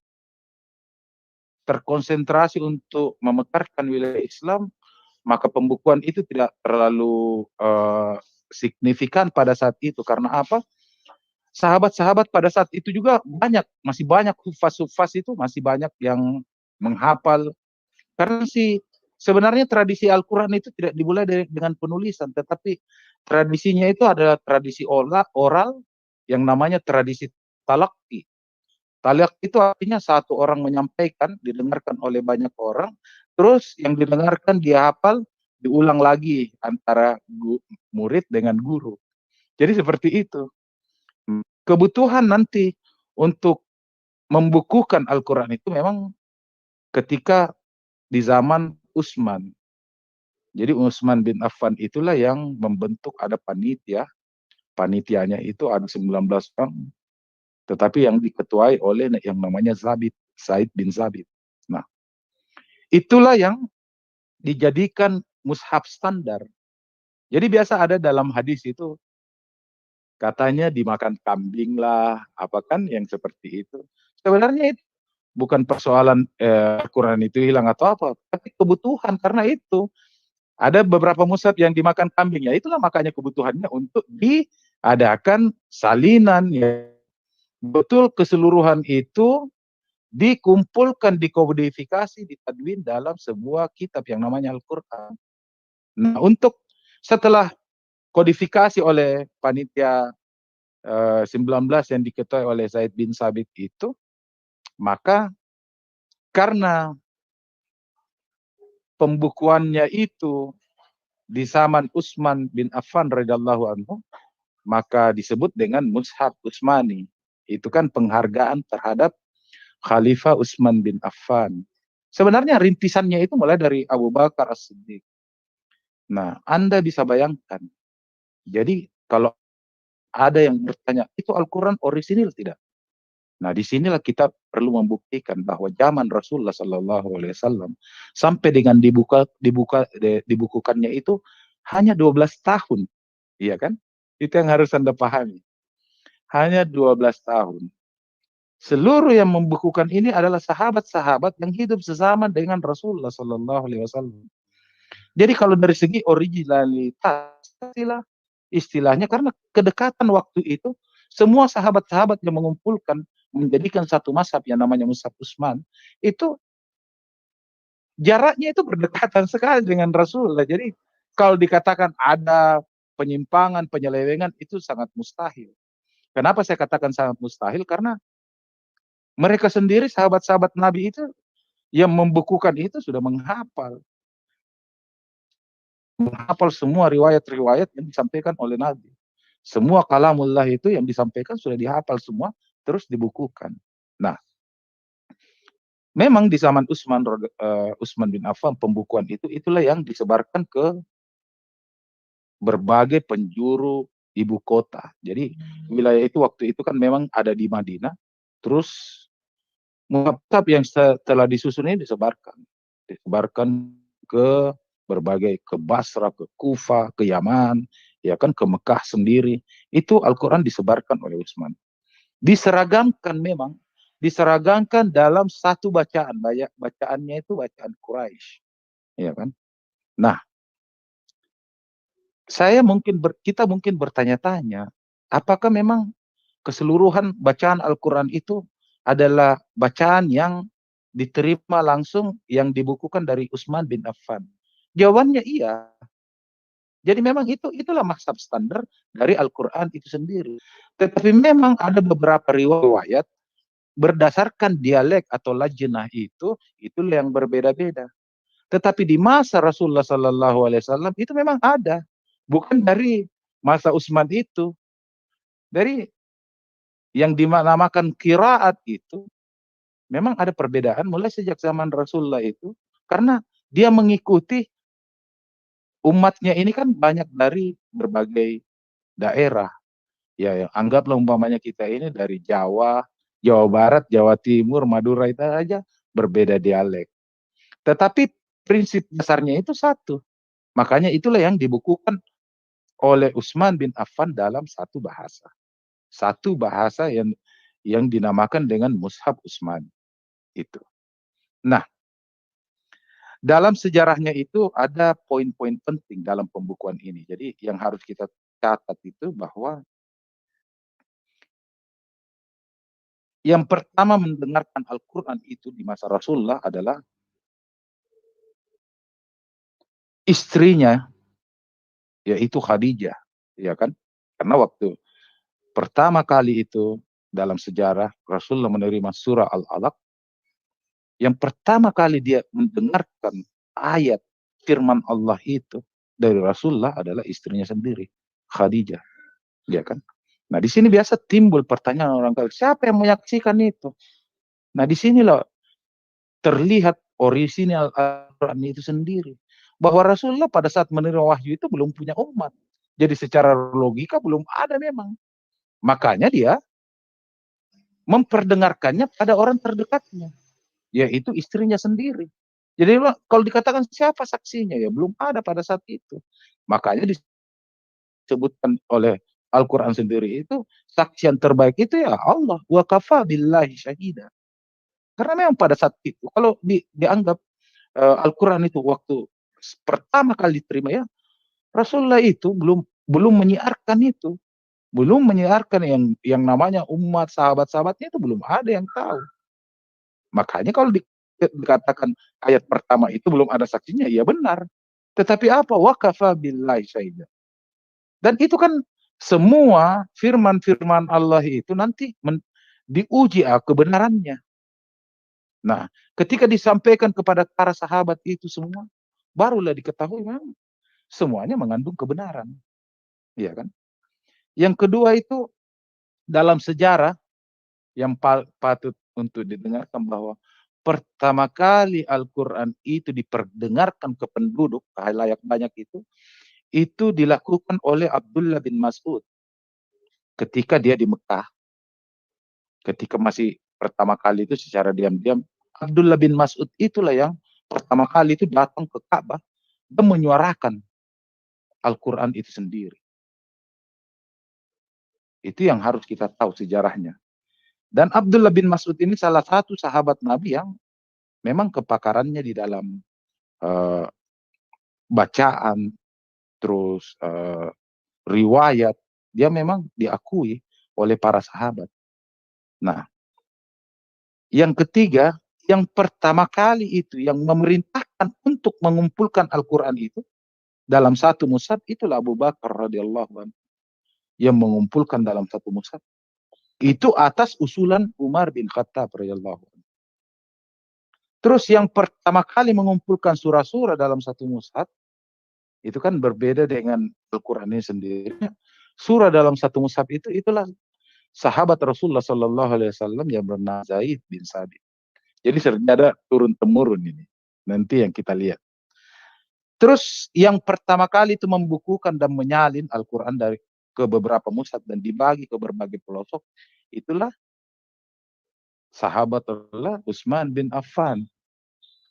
terkonsentrasi untuk memekarkan wilayah Islam, maka pembukuan itu tidak terlalu signifikan pada saat itu. Karena apa? Sahabat-sahabat pada saat itu juga masih banyak hufaz-hufaz itu masih banyak yang menghafal. Karena sebenarnya tradisi Al-Quran itu tidak dimulai dengan penulisan, tetapi tradisinya itu adalah tradisi oral yang namanya tradisi talaqi. Talaqi itu artinya satu orang menyampaikan, didengarkan oleh banyak orang, terus yang didengarkan dia hafal, diulang lagi antara murid dengan guru. Jadi seperti itu. Kebutuhan nanti untuk membukukan Al-Quran itu memang ketika di zaman Utsman. Jadi Utsman bin Affan itulah yang membentuk, ada panitia. Panitianya itu ada 19 orang, tetapi yang diketuai oleh yang namanya Zaid bin Zabit. Nah, itulah yang dijadikan mushaf standar. Jadi biasa ada dalam hadis itu, katanya dimakan kambing lah, apa kan yang seperti itu. Sebenarnya itu bukan persoalan Quran itu hilang atau apa, tapi kebutuhan. Karena itu ada beberapa mushaf yang dimakan kambing, ya itulah makanya kebutuhannya untuk diadakan salinan, ya betul keseluruhan itu dikumpulkan, dikodifikasi, ditadwin dalam sebuah kitab yang namanya Al-Quran. Nah, untuk setelah kodifikasi oleh panitia 19 yang diketuai oleh Zaid bin Sabit itu, maka karena pembukuannya itu di zaman Utsman bin Affan radhiyallahu anhu, maka disebut dengan Mushaf Utsmani. Itu kan penghargaan terhadap Khalifah Utsman bin Affan. Sebenarnya rintisannya itu mulai dari Abu Bakar As-Siddiq. Nah, Anda bisa bayangkan. Jadi kalau ada yang bertanya, itu Al-Quran orisinil tidak? Nah, disinilah kita perlu membuktikan bahwa zaman Rasulullah SAW sampai dengan dibukukannya itu hanya 12 tahun, iya kan? Itu yang harus Anda pahami. Hanya 12 tahun. Seluruh yang membukukan ini adalah sahabat-sahabat yang hidup sesama dengan Rasulullah SAW. Jadi kalau dari segi originalitas, istilahnya karena kedekatan waktu itu, semua sahabat-sahabat yang mengumpulkan menjadikan satu mazhab yang namanya Mushaf Utsman, itu jaraknya itu berdekatan sekali dengan Rasulullah. Jadi kalau dikatakan ada penyimpangan, penyelewengan, itu sangat mustahil. Kenapa saya katakan sangat mustahil? Karena mereka sendiri, sahabat-sahabat Nabi itu, yang membukukan itu sudah menghafal semua riwayat-riwayat yang disampaikan oleh Nabi. Semua kalamullah itu yang disampaikan sudah dihafal semua, terus dibukukan. Nah, memang di zaman Utsman bin Affan, pembukuan itulah yang disebarkan ke berbagai penjuru ibu kota. Jadi wilayah itu waktu itu kan memang ada di Madinah, terus mushaf yang setelah disusun ini disebarkan. disebarkan ke berbagai, ke Basra, ke Kufa, ke Yaman, ya kan, ke Mekah sendiri. Itu Al-Quran disebarkan oleh Utsman. Diseragamkan memang, diseragamkan dalam satu bacaan. Bacaannya itu bacaan Quraisy, ya kan. Nah, kita mungkin bertanya-tanya, apakah memang keseluruhan bacaan Al-Quran itu adalah bacaan yang diterima langsung, yang dibukukan dari Utsman bin Affan? Jawabannya iya. Jadi memang itulah mazhab standar dari Al-Quran itu sendiri. Tetapi memang ada beberapa riwayat berdasarkan dialek atau lajnah itulah yang berbeda-beda. Tetapi di masa Rasulullah Sallallahu Alaihi Wasallam itu memang ada, bukan dari masa Utsman itu, dari yang dinamakan qiraat itu memang ada perbedaan mulai sejak zaman Rasulullah itu, karena dia mengikuti umatnya ini kan banyak dari berbagai daerah. Ya, anggaplah umpamanya kita ini dari Jawa, Jawa Barat, Jawa Timur, Madura, itu aja berbeda dialek. Tetapi prinsip dasarnya itu satu. Makanya itulah yang dibukukan oleh Utsman bin Affan dalam satu bahasa. Satu bahasa yang dinamakan dengan Mushaf Utsman itu. Nah, dalam sejarahnya itu ada poin-poin penting dalam pembukuan ini. Jadi yang harus kita catat itu bahwa yang pertama mendengarkan Al-Quran itu di masa Rasulullah adalah istrinya, yaitu Khadijah, ya kan? Karena waktu pertama kali itu dalam sejarah Rasulullah menerima surah Al-Alaq, yang pertama kali dia mendengarkan ayat firman Allah itu dari Rasulullah adalah istrinya sendiri, Khadijah, ya kan? Nah, di sini biasa timbul pertanyaan orang kafir, siapa yang menyaksikan itu? Nah, di sinilah terlihat orisinal Al-Quran itu sendiri. Bahwa Rasulullah pada saat menerima wahyu itu belum punya umat. Jadi secara logika belum ada memang. Makanya dia memperdengarkannya pada orang terdekatnya, yaitu istrinya sendiri. Jadi kalau dikatakan siapa saksinya, ya belum ada pada saat itu. Makanya disebutkan oleh Al-Quran sendiri itu, saksi yang terbaik itu ya Allah. Wa kafa billahi syahida. Karena memang pada saat itu, kalau dianggap Al-Quran itu waktu pertama kali diterima, ya Rasulullah itu belum menyiarkan itu, belum menyiarkan yang namanya umat, sahabat-sahabatnya itu belum ada yang tahu. Makanya kalau dikatakan ayat pertama itu belum ada saksinya, ya benar. Tetapi apa? Waqafa billahi syahida. Dan itu kan semua firman-firman Allah itu nanti diuji kebenarannya. Nah, ketika disampaikan kepada para sahabat itu semua, barulah diketahui memang semuanya mengandung kebenaran. Iya kan? Yang kedua itu dalam sejarah yang patut untuk didengarkan bahwa pertama kali Al-Quran itu diperdengarkan ke penduduk khalayak banyak itu dilakukan oleh Abdullah bin Mas'ud ketika dia di Mekah. Ketika masih pertama kali itu secara diam-diam, Abdullah bin Mas'ud itulah yang pertama kali itu datang ke Ka'bah dan menyuarakan Al-Quran itu sendiri. Itu yang harus kita tahu sejarahnya. Dan Abdullah bin Mas'ud ini salah satu sahabat Nabi yang memang kepakarannya di dalam bacaan, terus riwayat, dia memang diakui oleh para sahabat. Nah, yang ketiga, yang pertama kali itu yang memerintahkan untuk mengumpulkan Al-Quran itu dalam satu mushaf, itulah Abu Bakar radhiyallahu anhu yang mengumpulkan dalam satu mushaf. Itu atas usulan Umar bin Khattab radhiyallahu anhu. Terus yang pertama kali mengumpulkan surah-surah dalam satu mushaf itu kan berbeda dengan Al-Quran ini sendiri. Surah dalam satu mushaf itulah sahabat Rasulullah Sallallahu Alaihi Wasallam yang bernama Zaid bin Sabit. Jadi ada turun temurun ini. Nanti yang kita lihat. Terus yang pertama kali itu membukukan dan menyalin Al-Quran dari ke beberapa mushaf dan dibagi ke berbagai pelosok, itulah sahabat Allah Utsman bin Affan.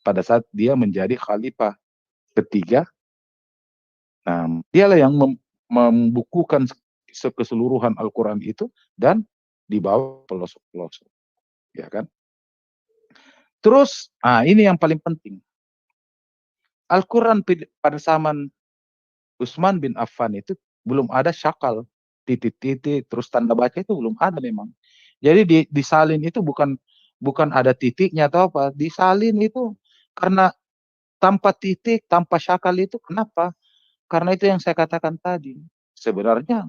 pada saat dia menjadi khalifah ketiga. Nah, dialah yang membukukan keseluruhan Al-Quran itu dan dibawa pelosok-pelosok, ya kan? Terus, ini yang paling penting. Al-Quran pada zaman Utsman bin Affan itu belum ada syakal, titik-titik, terus tanda baca itu belum ada memang. Jadi disalin itu bukan ada titiknya atau apa, disalin itu karena tanpa titik, tanpa syakal itu kenapa? Karena itu yang saya katakan tadi. Sebenarnya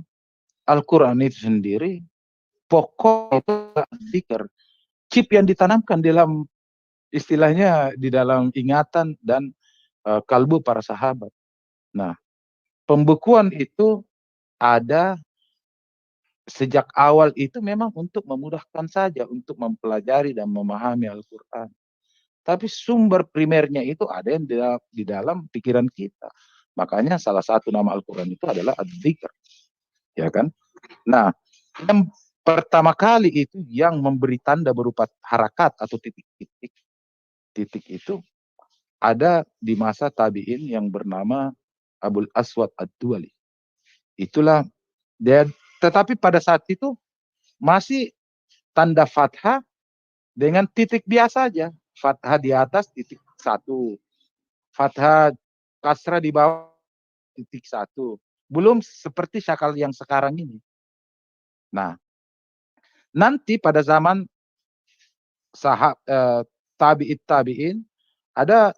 Al-Quran itu sendiri pokok itu zikir, chip yang ditanamkan dalam istilahnya di dalam ingatan dan kalbu para sahabat. Nah, pembukuan itu ada sejak awal itu memang untuk memudahkan saja untuk mempelajari dan memahami Al-Quran. Tapi sumber primernya itu ada yang di dalam pikiran kita. Makanya salah satu nama Al-Quran itu adalah Ad-Dzikr. Ya kan? Nah, yang pertama kali itu yang memberi tanda berupa harakat atau titik-titik. Titik itu ada di masa tabi'in yang bernama Abul Aswad Ad-Duali. Itulah dia, tetapi pada saat itu masih tanda fathah dengan titik biasa aja. Fathah di atas titik satu, fathah kasrah di bawah titik satu. Belum seperti syakal yang sekarang ini. Nah, nanti pada zaman tabi'in ada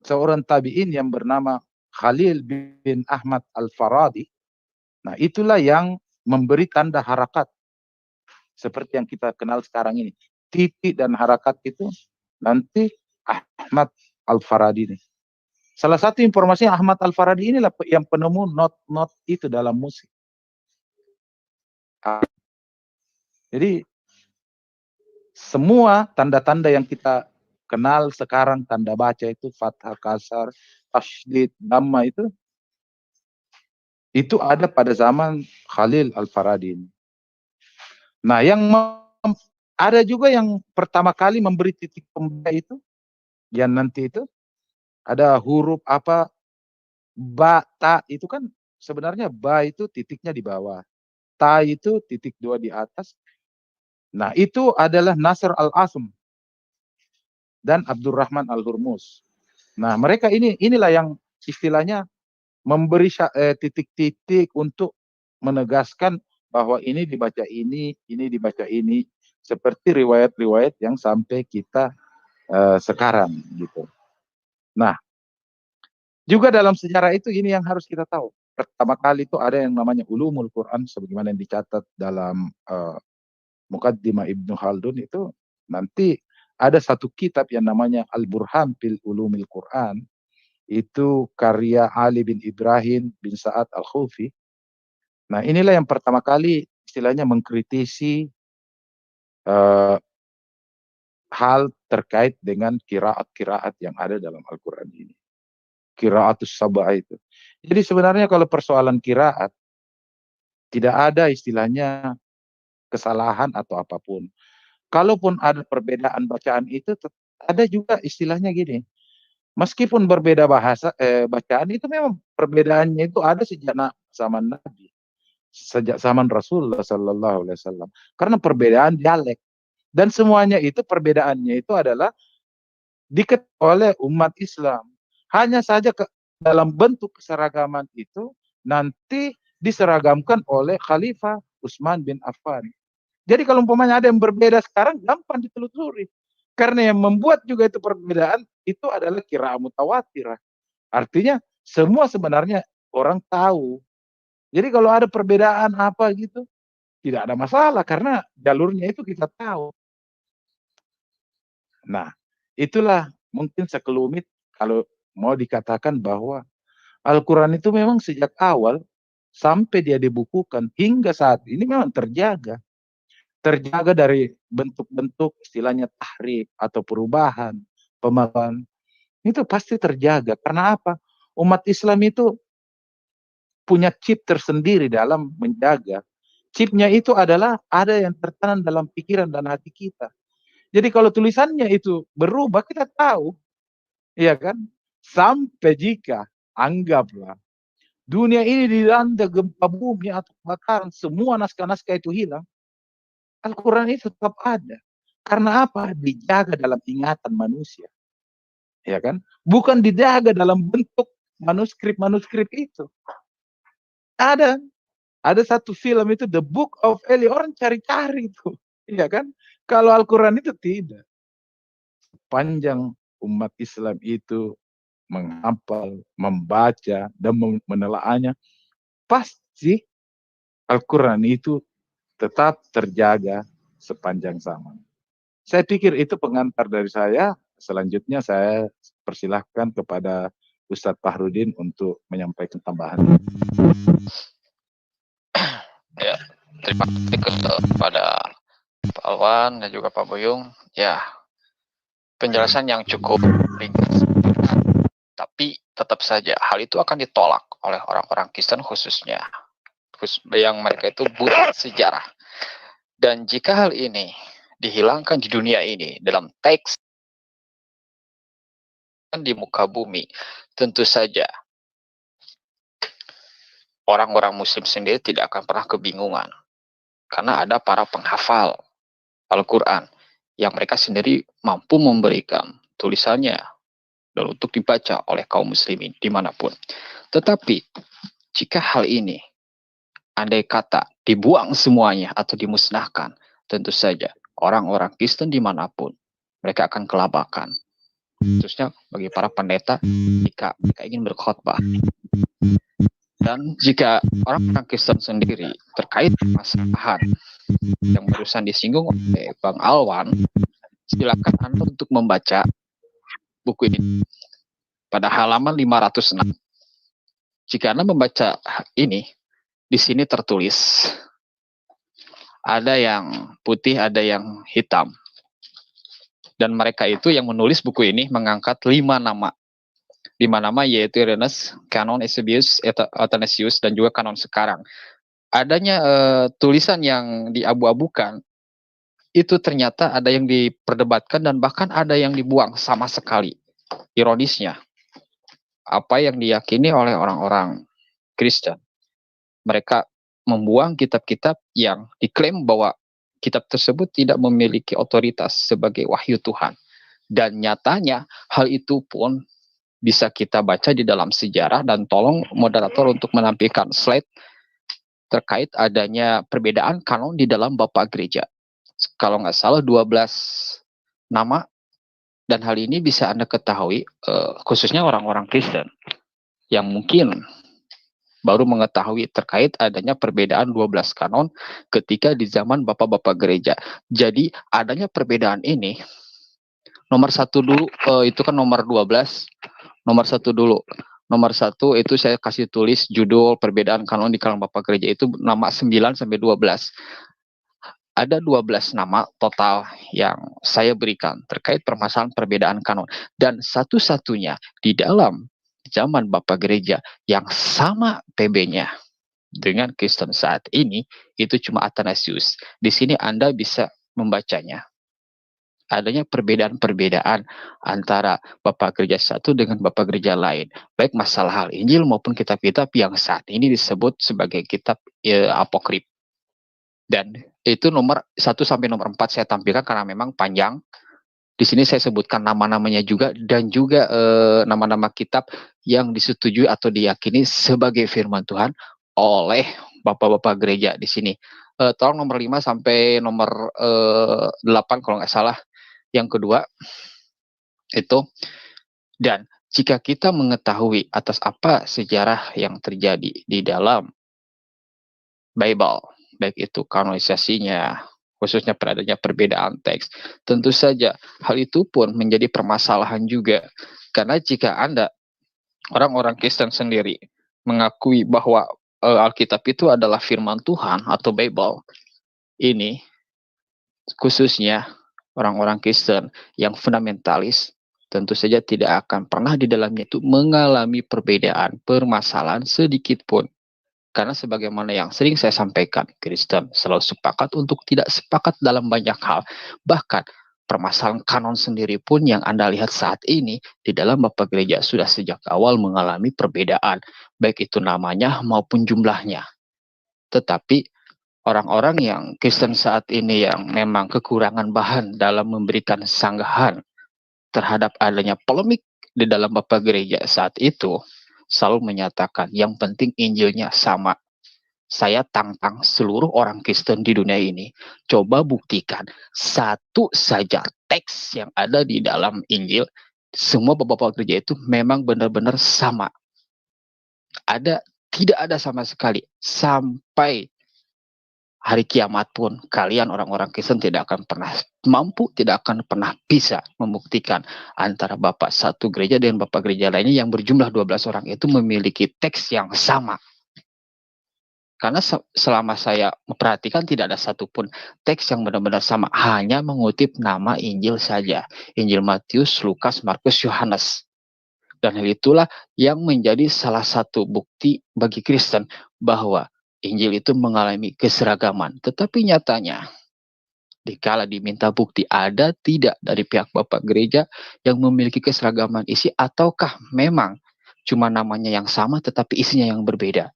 seorang tabi'in yang bernama Khalil bin Ahmad Al-Faradi. Nah, itulah yang memberi tanda harakat seperti yang kita kenal sekarang ini. Titik dan harakat itu nanti Ahmad Al-Faradi ini. Salah satu informasi Ahmad Al-Faradi inilah yang penemu not itu dalam musik. Jadi semua tanda-tanda yang kita kenal sekarang, tanda baca itu fathah, kasar, tasydid, dhamma itu ada pada zaman Khalil Al-Faradi. Nah, yang ada juga yang pertama kali memberi titik pembaca itu, yang nanti itu ada huruf apa, ba, ta, itu kan sebenarnya ba itu titiknya di bawah, ta itu titik dua di atas. Nah, itu adalah Nasr Al-Asm dan Abdurrahman Al-Hurmus. Nah, mereka inilah yang istilahnya memberi titik-titik untuk menegaskan bahwa ini dibaca ini dibaca ini, seperti riwayat-riwayat yang sampai kita sekarang gitu. Nah, juga dalam sejarah itu ini yang harus kita tahu. Pertama kali itu ada yang namanya Ulumul Quran sebagaimana yang dicatat dalam Muqaddimah Ibnu Khaldun itu. Nanti ada satu kitab yang namanya Al-Burhan fil Ulumil Quran. Itu karya Ali bin Ibrahim bin Sa'ad Al-Khufi. Nah, inilah yang pertama kali istilahnya mengkritisi hal terkait dengan kiraat-kiraat yang ada dalam Al-Quran ini. Kiraatus sab'ah itu. Jadi sebenarnya kalau persoalan kiraat, tidak ada istilahnya kesalahan atau apapun. Kalaupun ada perbedaan bacaan itu, ada juga istilahnya gini. Meskipun berbeda bahasa, bacaan itu memang perbedaannya itu ada sejak zaman Nabi, sejak zaman Rasulullah Sallallahu Alaihi Wasallam. Karena perbedaan dialek dan semuanya itu perbedaannya itu adalah diketahui oleh umat Islam. Hanya saja dalam bentuk keseragaman itu nanti diseragamkan oleh Khalifah Utsman bin Affan. Jadi kalau umpamanya ada yang berbeda sekarang gampang ditelusuri. Karena yang membuat juga itu perbedaan itu adalah qiraah mutawatirah. Artinya semua sebenarnya orang tahu. Jadi kalau ada perbedaan apa gitu, tidak ada masalah karena jalurnya itu kita tahu. Nah, itulah mungkin sekelumit kalau mau dikatakan bahwa Al-Quran itu memang sejak awal sampai dia dibukukan hingga saat ini memang terjaga. Terjaga dari bentuk-bentuk istilahnya tahrif atau perubahan, pemahaman. Itu pasti terjaga. Karena apa? Umat Islam itu punya chip tersendiri dalam menjaga. Chipnya itu adalah ada yang tertanam dalam pikiran dan hati kita. Jadi kalau tulisannya itu berubah, kita tahu Iya kan? Sampai jika anggaplah dunia ini dilanda gempa bumi atau kebakaran, semua naskah-naskah itu hilang, Al-Quran itu tetap ada. Karena apa? Dijaga dalam ingatan manusia. Ya kan? Bukan dijaga dalam bentuk manuskrip-manuskrip itu. Ada. Ada satu film itu The Book of Eli. Orang cari-cari itu. Iya kan? Kalau Al-Quran itu tidak. Panjang umat Islam itu menghafal, membaca, dan menelaahnya, pasti Al-Quran itu tetap terjaga sepanjang zaman. Saya pikir itu pengantar dari saya. Selanjutnya saya persilahkan kepada Ustadz Fahrudin untuk menyampaikan tambahan. Ya, terima kasih kepada Pak Alwan dan juga Pak Boyong. Ya, penjelasan yang cukup ringkas. Tapi tetap saja hal itu akan ditolak oleh orang-orang Kristen khususnya yang mereka itu buta sejarah. Dan jika hal ini dihilangkan di dunia ini dalam teks di muka bumi, tentu saja orang-orang muslim sendiri tidak akan pernah kebingungan. Karena ada para penghafal Al-Quran yang mereka sendiri mampu memberikan tulisannya dan untuk dibaca oleh kaum muslimin dimanapun. Tetapi jika hal ini andai kata dibuang semuanya atau dimusnahkan, tentu saja orang-orang Kristen dimanapun mereka akan kelabakan. Khususnya bagi para pendeta jika mereka ingin berkhotbah. Dan jika orang-orang Kristen sendiri terkait permasalahan yang barusan disinggung oleh Bang Alwan, silakan Anda untuk membaca buku ini pada halaman 506. Jika Anda membaca ini, di sini tertulis ada yang putih, ada yang hitam. Dan mereka itu yang menulis buku ini mengangkat 5 nama. 5 nama yaitu Irenaeus, Canon Eusebius, Athanasius, dan juga Canon sekarang. Adanya tulisan yang diabu-abukan, itu ternyata ada yang diperdebatkan dan bahkan ada yang dibuang sama sekali. Ironisnya, apa yang diyakini oleh orang-orang Kristen, mereka membuang kitab-kitab yang diklaim bahwa kitab tersebut tidak memiliki otoritas sebagai wahyu Tuhan. Dan nyatanya hal itu pun bisa kita baca di dalam sejarah, dan tolong moderator untuk menampilkan slide terkait adanya perbedaan kanon di dalam Bapak Gereja. Kalau nggak salah 12 nama, dan hal ini bisa Anda ketahui khususnya orang-orang Kristen yang mungkin baru mengetahui terkait adanya perbedaan 12 kanon ketika di zaman Bapak-Bapak Gereja. Jadi adanya perbedaan ini, nomor 1 dulu, itu kan nomor 12, nomor 1 dulu. Nomor 1 itu saya kasih tulis judul perbedaan kanon di kalangan Bapak Gereja, itu nama 9 sampai 12. Ada 12 nama total yang saya berikan terkait permasalahan perbedaan kanon. Dan satu-satunya di dalam zaman Bapak Gereja yang sama PB-nya dengan Kristen saat ini, itu cuma Athanasius. Di sini Anda bisa membacanya. Adanya perbedaan-perbedaan antara Bapak Gereja satu dengan Bapak Gereja lain. Baik masalah hal Injil maupun kitab-kitab yang saat ini disebut sebagai kitab apokrif. Dan itu nomor 1 sampai nomor 4 saya tampilkan karena memang panjang. Di sini saya sebutkan nama-namanya juga, dan juga nama-nama kitab yang disetujui atau diyakini sebagai firman Tuhan oleh Bapak-Bapak Gereja di sini. Tolong nomor 5 sampai nomor 8 kalau nggak salah. Yang kedua itu, dan jika kita mengetahui atas apa sejarah yang terjadi di dalam Bible, baik itu kanonisasinya, khususnya adanya perbedaan teks, tentu saja hal itu pun menjadi permasalahan juga. Karena jika Anda, orang-orang Kristen sendiri, mengakui bahwa Alkitab itu adalah firman Tuhan atau Bible, ini khususnya orang-orang Kristen yang fundamentalis, tentu saja tidak akan pernah di dalamnya itu mengalami perbedaan, permasalahan sedikit pun. Karena sebagaimana yang sering saya sampaikan, Kristen selalu sepakat untuk tidak sepakat dalam banyak hal. Bahkan permasalahan kanon sendiri pun yang Anda lihat saat ini di dalam Bapak Gereja sudah sejak awal mengalami perbedaan, baik itu namanya maupun jumlahnya. Tetapi orang-orang yang Kristen saat ini yang memang kekurangan bahan dalam memberikan sanggahan terhadap adanya polemik di dalam Bapak Gereja saat itu selalu menyatakan yang penting Injilnya sama. Saya tantang seluruh orang Kristen di dunia ini, coba buktikan satu saja teks yang ada di dalam Injil, semua bapak-bapak gereja itu memang benar-benar sama. Tidak ada sama sekali. Sampai hari kiamat pun, kalian orang-orang Kristen tidak akan pernah mampu, tidak akan pernah bisa membuktikan antara bapak satu gereja dengan bapak gereja lainnya yang berjumlah 12 orang itu memiliki teks yang sama. Karena selama saya memperhatikan tidak ada satupun teks yang benar-benar sama. Hanya mengutip nama Injil saja. Injil Matius, Lukas, Markus, Yohanes. Dan hal itulah yang menjadi salah satu bukti bagi Kristen bahwa Injil itu mengalami keseragaman. Tetapi nyatanya, dikala diminta bukti ada tidak dari pihak Bapak Gereja yang memiliki keseragaman isi ataukah memang cuma namanya yang sama tetapi isinya yang berbeda.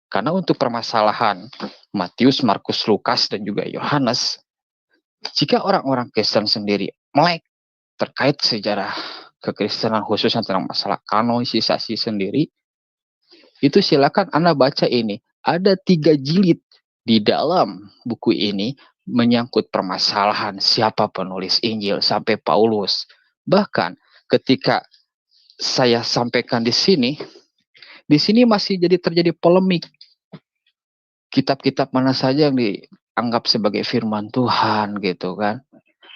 Karena untuk permasalahan Matius, Markus, Lukas, dan juga Yohanes, jika orang-orang Kristen sendiri melek terkait sejarah kekristenan khususnya tentang masalah kanonisasi sendiri, itu silakan Anda baca ini. Ada 3 jilid di dalam buku ini menyangkut permasalahan siapa penulis Injil sampai Paulus. Bahkan ketika saya sampaikan di sini masih terjadi polemik. Kitab-kitab mana saja yang dianggap sebagai firman Tuhan gitu kan.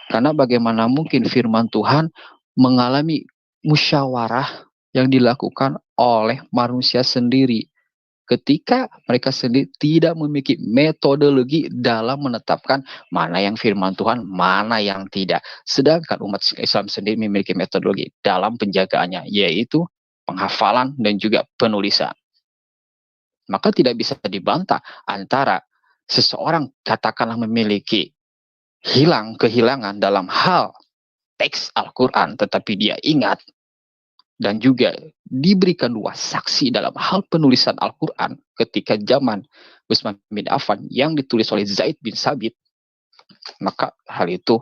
Karena bagaimana mungkin firman Tuhan mengalami musyawarah yang dilakukan oleh manusia sendiri. Ketika mereka sendiri tidak memiliki metodologi dalam menetapkan mana yang firman Tuhan, mana yang tidak. Sedangkan umat Islam sendiri memiliki metodologi dalam penjagaannya, yaitu penghafalan dan juga penulisan. Maka tidak bisa dibantah antara seseorang katakanlah memiliki kehilangan dalam hal teks Al-Quran, tetapi dia ingat dan juga diberikan 2 saksi dalam hal penulisan Al-Quran ketika zaman Utsman bin Affan yang ditulis oleh Zaid bin Sabit, maka hal itu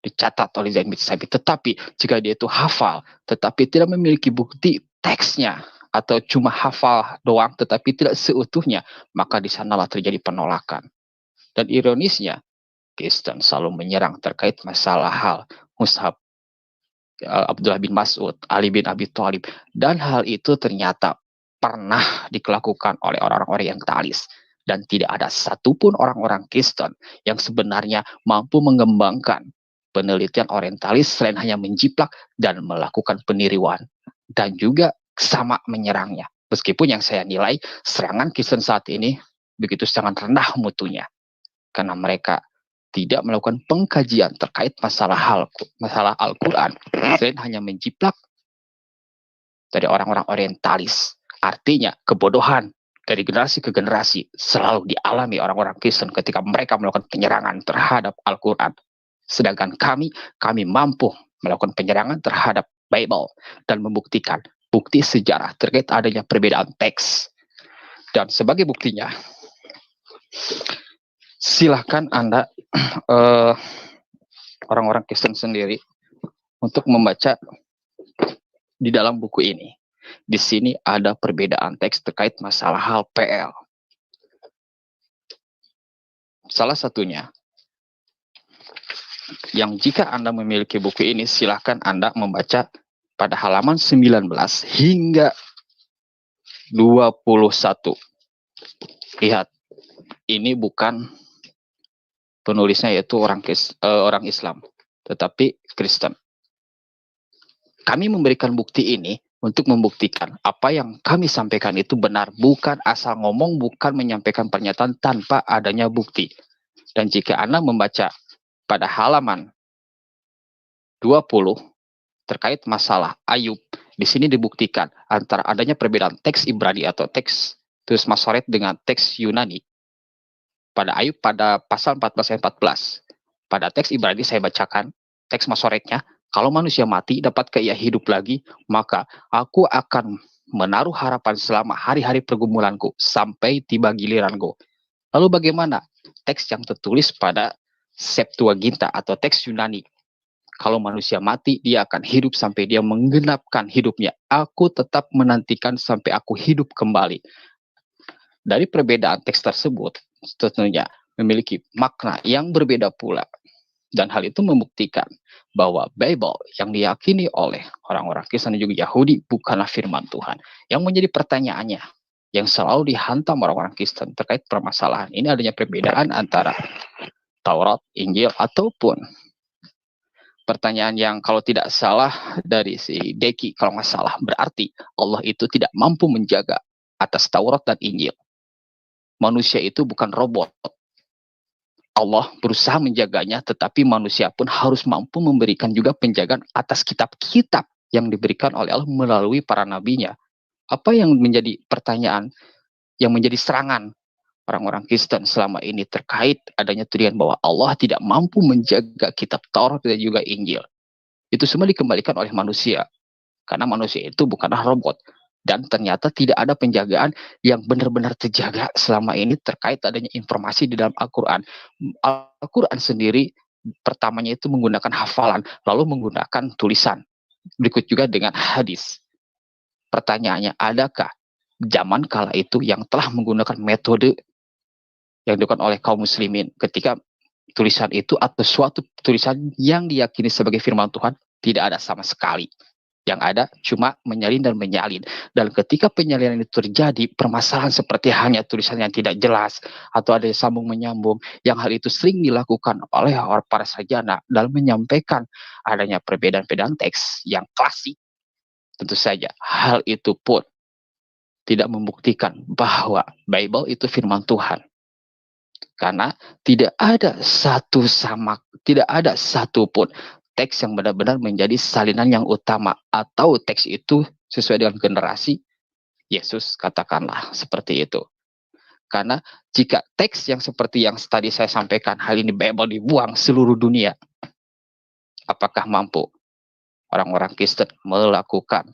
dicatat oleh Zaid bin Sabit. Tetapi jika dia itu hafal tetapi tidak memiliki bukti teksnya, atau cuma hafal doang tetapi tidak seutuhnya, maka di sanalah terjadi penolakan. Dan ironisnya, Kristen selalu menyerang terkait masalah hal mushaf Abdullah bin Mas'ud, Ali bin Abi Thalib, dan hal itu ternyata pernah dilakukan oleh orang-orang orientalis. Dan tidak ada satupun orang-orang Kristen yang sebenarnya mampu mengembangkan penelitian orientalis selain hanya menjiplak dan melakukan peniruan. Dan juga sama menyerangnya. Meskipun yang saya nilai serangan Kristen saat ini begitu sangat rendah mutunya. Karena mereka tidak melakukan pengkajian terkait masalah Al-Quran. Selain hanya menjiplak dari orang-orang orientalis. Artinya kebodohan dari generasi ke generasi selalu dialami orang-orang Kristen ketika mereka melakukan penyerangan terhadap Al-Quran. Sedangkan kami mampu melakukan penyerangan terhadap Bible dan membuktikan bukti sejarah terkait adanya perbedaan teks. Dan sebagai buktinya, silahkan Anda orang-orang Kristen sendiri untuk membaca di dalam buku ini. Di sini ada perbedaan teks terkait masalah hal PL. Salah satunya, yang jika Anda memiliki buku ini, silahkan Anda membaca pada halaman 19 hingga 21. Lihat, ini bukan penulisnya yaitu orang Islam, tetapi Kristen. Kami memberikan bukti ini untuk membuktikan apa yang kami sampaikan itu benar, bukan asal ngomong, bukan menyampaikan pernyataan tanpa adanya bukti. Dan jika Anda membaca pada halaman 20 terkait masalah Ayub, di sini dibuktikan antara adanya perbedaan teks Ibrani atau teks Tulis Masoret dengan teks Yunani pada Ayub pada pasal 14 ayat 14. Pada teks Ibrani saya bacakan, teks Masoretnya, kalau manusia mati dapatkah ia hidup lagi, maka aku akan menaruh harapan selama hari-hari pergumulanku sampai tiba giliranku. Lalu bagaimana teks yang tertulis pada Septuaginta atau teks Yunani? Kalau manusia mati, dia akan hidup sampai dia menggenapkan hidupnya. Aku tetap menantikan sampai aku hidup kembali. Dari perbedaan teks tersebut, tentunya memiliki makna yang berbeda pula. Dan hal itu membuktikan bahwa Bible yang diyakini oleh orang-orang Kristen dan juga Yahudi bukanlah firman Tuhan. Yang menjadi pertanyaannya, yang selalu dihantam orang-orang Kristen terkait permasalahan ini adanya perbedaan antara Taurat, Injil, ataupun pertanyaan yang kalau tidak salah dari si Deki, kalau nggak salah, berarti Allah itu tidak mampu menjaga atas Taurat dan Injil. Manusia itu bukan robot. Allah berusaha menjaganya, tetapi manusia pun harus mampu memberikan juga penjagaan atas kitab-kitab yang diberikan oleh Allah melalui para nabinya. Apa yang menjadi pertanyaan, yang menjadi serangan orang-orang Kristen selama ini terkait adanya tudingan bahwa Allah tidak mampu menjaga kitab Taurat dan juga Injil. Itu semua dikembalikan oleh manusia. Karena manusia itu bukanlah robot. Dan ternyata tidak ada penjagaan yang benar-benar terjaga selama ini terkait adanya informasi di dalam Al-Quran. Al-Quran sendiri pertamanya itu menggunakan hafalan, lalu menggunakan tulisan. Berikut juga dengan hadis. Pertanyaannya, adakah zaman kala itu yang telah menggunakan metode yang dilakukan oleh kaum muslimin ketika tulisan itu atau suatu tulisan yang diyakini sebagai firman Tuhan tidak ada sama sekali. Yang ada cuma menyalin dan menyalin. Dan ketika penyalinan itu terjadi, permasalahan seperti hanya tulisan yang tidak jelas atau ada sambung menyambung, yang hal itu sering dilakukan oleh para sarjana dalam menyampaikan adanya perbedaan-perbedaan teks yang klasik. Tentu saja hal itu pun tidak membuktikan bahwa Bible itu firman Tuhan. Karena tidak ada satu pun teks yang benar-benar menjadi salinan yang utama, atau teks itu sesuai dengan generasi Yesus, katakanlah seperti itu. Karena jika teks yang seperti yang tadi saya sampaikan, hal ini Bible dibuang seluruh dunia, apakah mampu orang-orang Kristen melakukan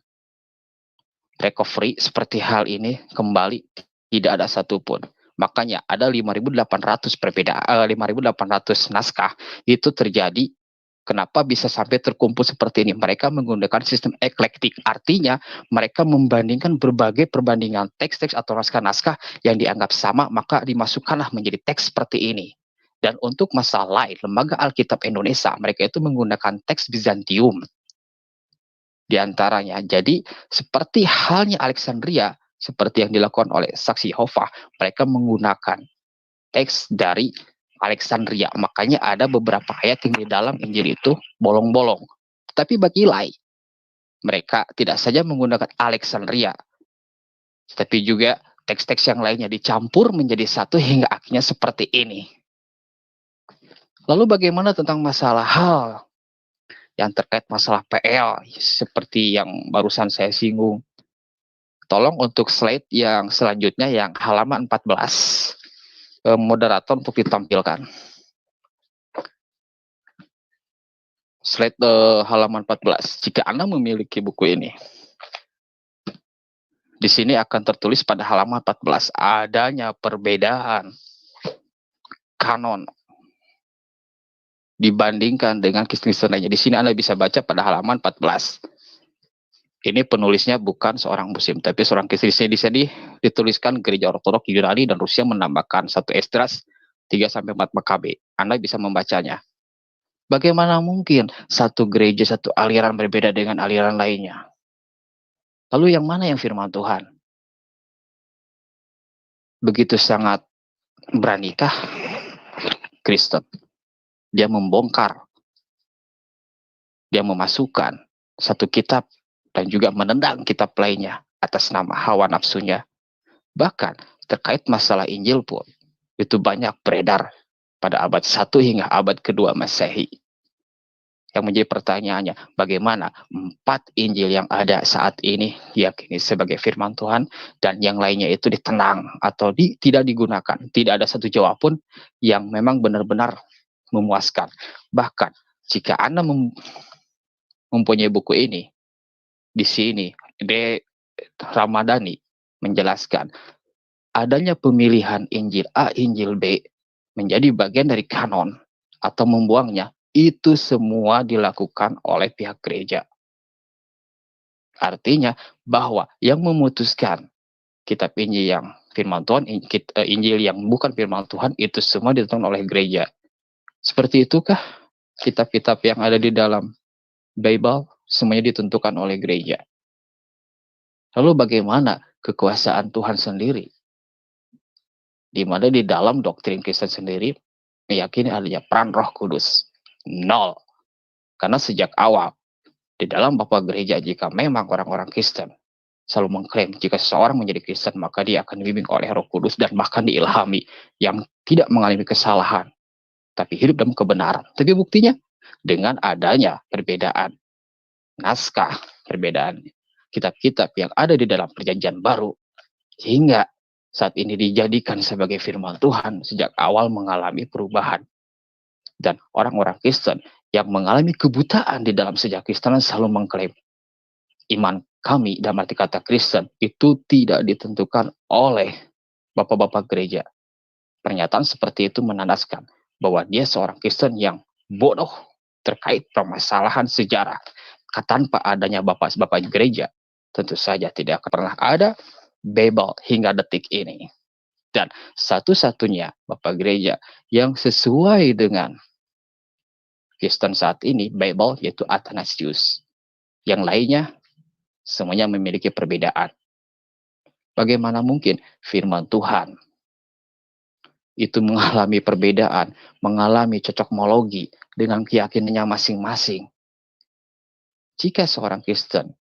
recovery seperti hal ini kembali? Tidak ada satupun. Makanya ada 5.800 naskah itu terjadi. Kenapa bisa sampai terkumpul seperti ini? Mereka menggunakan sistem eklektik. Artinya mereka membandingkan berbagai perbandingan teks-teks atau naskah-naskah yang dianggap sama, maka dimasukkanlah menjadi teks seperti ini. Dan untuk masalah lain, Lembaga Alkitab Indonesia, mereka itu menggunakan teks Bizantium di antaranya. Jadi seperti halnya Alexandria, seperti yang dilakukan oleh Saksi Jehovah, mereka menggunakan teks dari Alexandria. Makanya ada beberapa ayat yang di dalam Injil itu bolong-bolong. Tapi bagi lain, mereka tidak saja menggunakan Alexandria, tapi juga teks-teks yang lainnya dicampur menjadi satu hingga akhirnya seperti ini. Lalu bagaimana tentang masalah hal yang terkait masalah PL seperti yang barusan saya singgung? Tolong untuk slide yang selanjutnya yang halaman 14. Moderator untuk ditampilkan. Slide halaman 14. Jika Anda memiliki buku ini, di sini akan tertulis pada halaman 14 adanya perbedaan kanon dibandingkan dengan Kristen lainnya. Di sini Anda bisa baca pada halaman 14. Ini penulisnya bukan seorang Muslim, tapi seorang Kristen. Di sini dituliskan Gereja Ortodoks Yunani dan Rusia menambahkan 1 Esdras 3-4 Makabe. Anda bisa membacanya. Bagaimana mungkin satu gereja, satu aliran berbeda dengan aliran lainnya? Lalu yang mana yang firman Tuhan? Begitu sangat beranikah Kristen? Dia membongkar, dia memasukkan satu kitab dan juga menendang kitab lainnya atas nama hawa nafsunya. Bahkan terkait masalah Injil pun itu banyak beredar pada abad 1 hingga abad kedua Masehi. Yang menjadi pertanyaannya, bagaimana 4 Injil yang ada saat ini diyakini sebagai firman Tuhan dan yang lainnya itu ditenang atau tidak digunakan? Tidak ada satu jawab pun yang memang benar-benar memuaskan. Bahkan jika Anda mempunyai buku ini, di sini Ramadhani menjelaskan adanya pemilihan Injil A, Injil B menjadi bagian dari kanon atau membuangnya, itu semua dilakukan oleh pihak gereja. Artinya bahwa yang memutuskan kitab Injil yang firman Tuhan, Injil yang bukan firman Tuhan, itu semua ditentukan oleh gereja. Seperti itukah kitab-kitab yang ada di dalam Bible semuanya ditentukan oleh gereja? Lalu bagaimana kekuasaan Tuhan sendiri? Di mana di dalam doktrin Kristen sendiri meyakini adanya peran Roh Kudus. Nol. Karena sejak awal di dalam Bapak Gereja, jika memang orang-orang Kristen selalu mengklaim jika seseorang menjadi Kristen maka dia akan dibimbing oleh Roh Kudus dan bahkan diilhami, yang tidak mengalami kesalahan tapi hidup dalam kebenaran. Tapi buktinya dengan adanya perbedaan naskah, perbedaan kitab-kitab yang ada di dalam Perjanjian Baru, sehingga saat ini dijadikan sebagai firman Tuhan, sejak awal mengalami perubahan. Dan orang-orang Kristen yang mengalami kebutaan di dalam sejak Kristenan selalu mengklaim iman kami dalam arti kata Kristen itu tidak ditentukan oleh bapak-bapak gereja. Pernyataan seperti itu menandaskan bahwa dia seorang Kristen yang bodoh terkait permasalahan sejarah. Tanpa adanya bapak-bapak gereja, tentu saja tidak akan pernah ada Bible hingga detik ini. Dan satu-satunya bapak gereja yang sesuai dengan Kristen saat ini, Bible, yaitu Athanasius. Yang lainnya, semuanya memiliki perbedaan. Bagaimana mungkin firman Tuhan itu mengalami perbedaan, mengalami cocokmologi dengan keyakinannya masing-masing? Jika seorang Kristen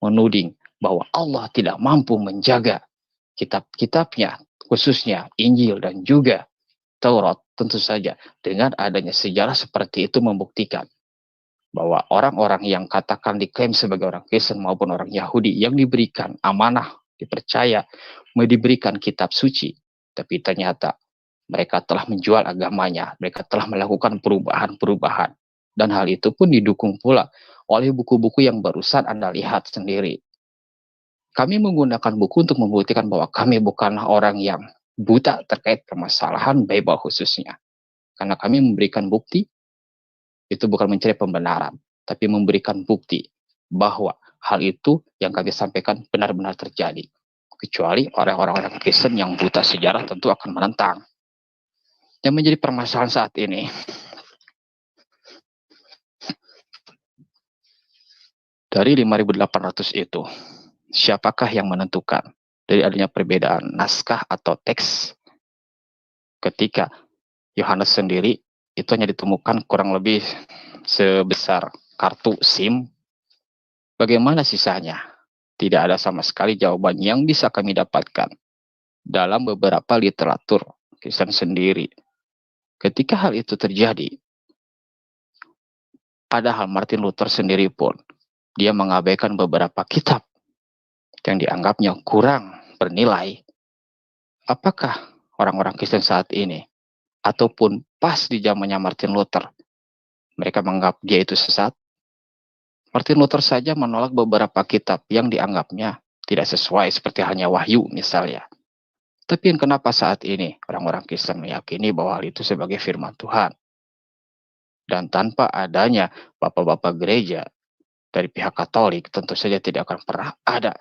menuding bahwa Allah tidak mampu menjaga kitab-kitabnya, khususnya Injil dan juga Taurat, tentu saja dengan adanya sejarah seperti itu membuktikan bahwa orang-orang yang katakan diklaim sebagai orang Kristen maupun orang Yahudi yang diberikan amanah, dipercaya, diberikan kitab suci, tapi ternyata mereka telah menjual agamanya, mereka telah melakukan perubahan-perubahan. Dan hal itu pun didukung pula oleh buku-buku yang barusan Anda lihat sendiri. Kami menggunakan buku untuk membuktikan bahwa kami bukanlah orang yang buta terkait permasalahan Bible khususnya. Karena kami memberikan bukti, itu bukan mencari pembenaran, tapi memberikan bukti bahwa hal itu yang kami sampaikan benar-benar terjadi. Kecuali orang-orang Kristen yang buta sejarah tentu akan menentang. Yang menjadi permasalahan saat ini, dari 5.800 itu, siapakah yang menentukan dari adanya perbedaan naskah atau teks? Ketika Yohanes sendiri itu hanya ditemukan kurang lebih sebesar kartu SIM, bagaimana sisanya? Tidak ada sama sekali jawaban yang bisa kami dapatkan dalam beberapa literatur Kristen sendiri. Ketika hal itu terjadi, padahal Martin Luther sendiri pun dia mengabaikan beberapa kitab yang dianggapnya kurang bernilai. Apakah orang-orang Kristen saat ini ataupun pas di zamannya Martin Luther mereka menganggap dia itu sesat? Martin Luther saja menolak beberapa kitab yang dianggapnya tidak sesuai, seperti halnya Wahyu misalnya. Tapi kenapa saat ini orang-orang Kristen meyakini bahwa hal itu sebagai firman Tuhan? Dan tanpa adanya bapak-bapak gereja dari pihak Katolik, tentu saja tidak akan pernah ada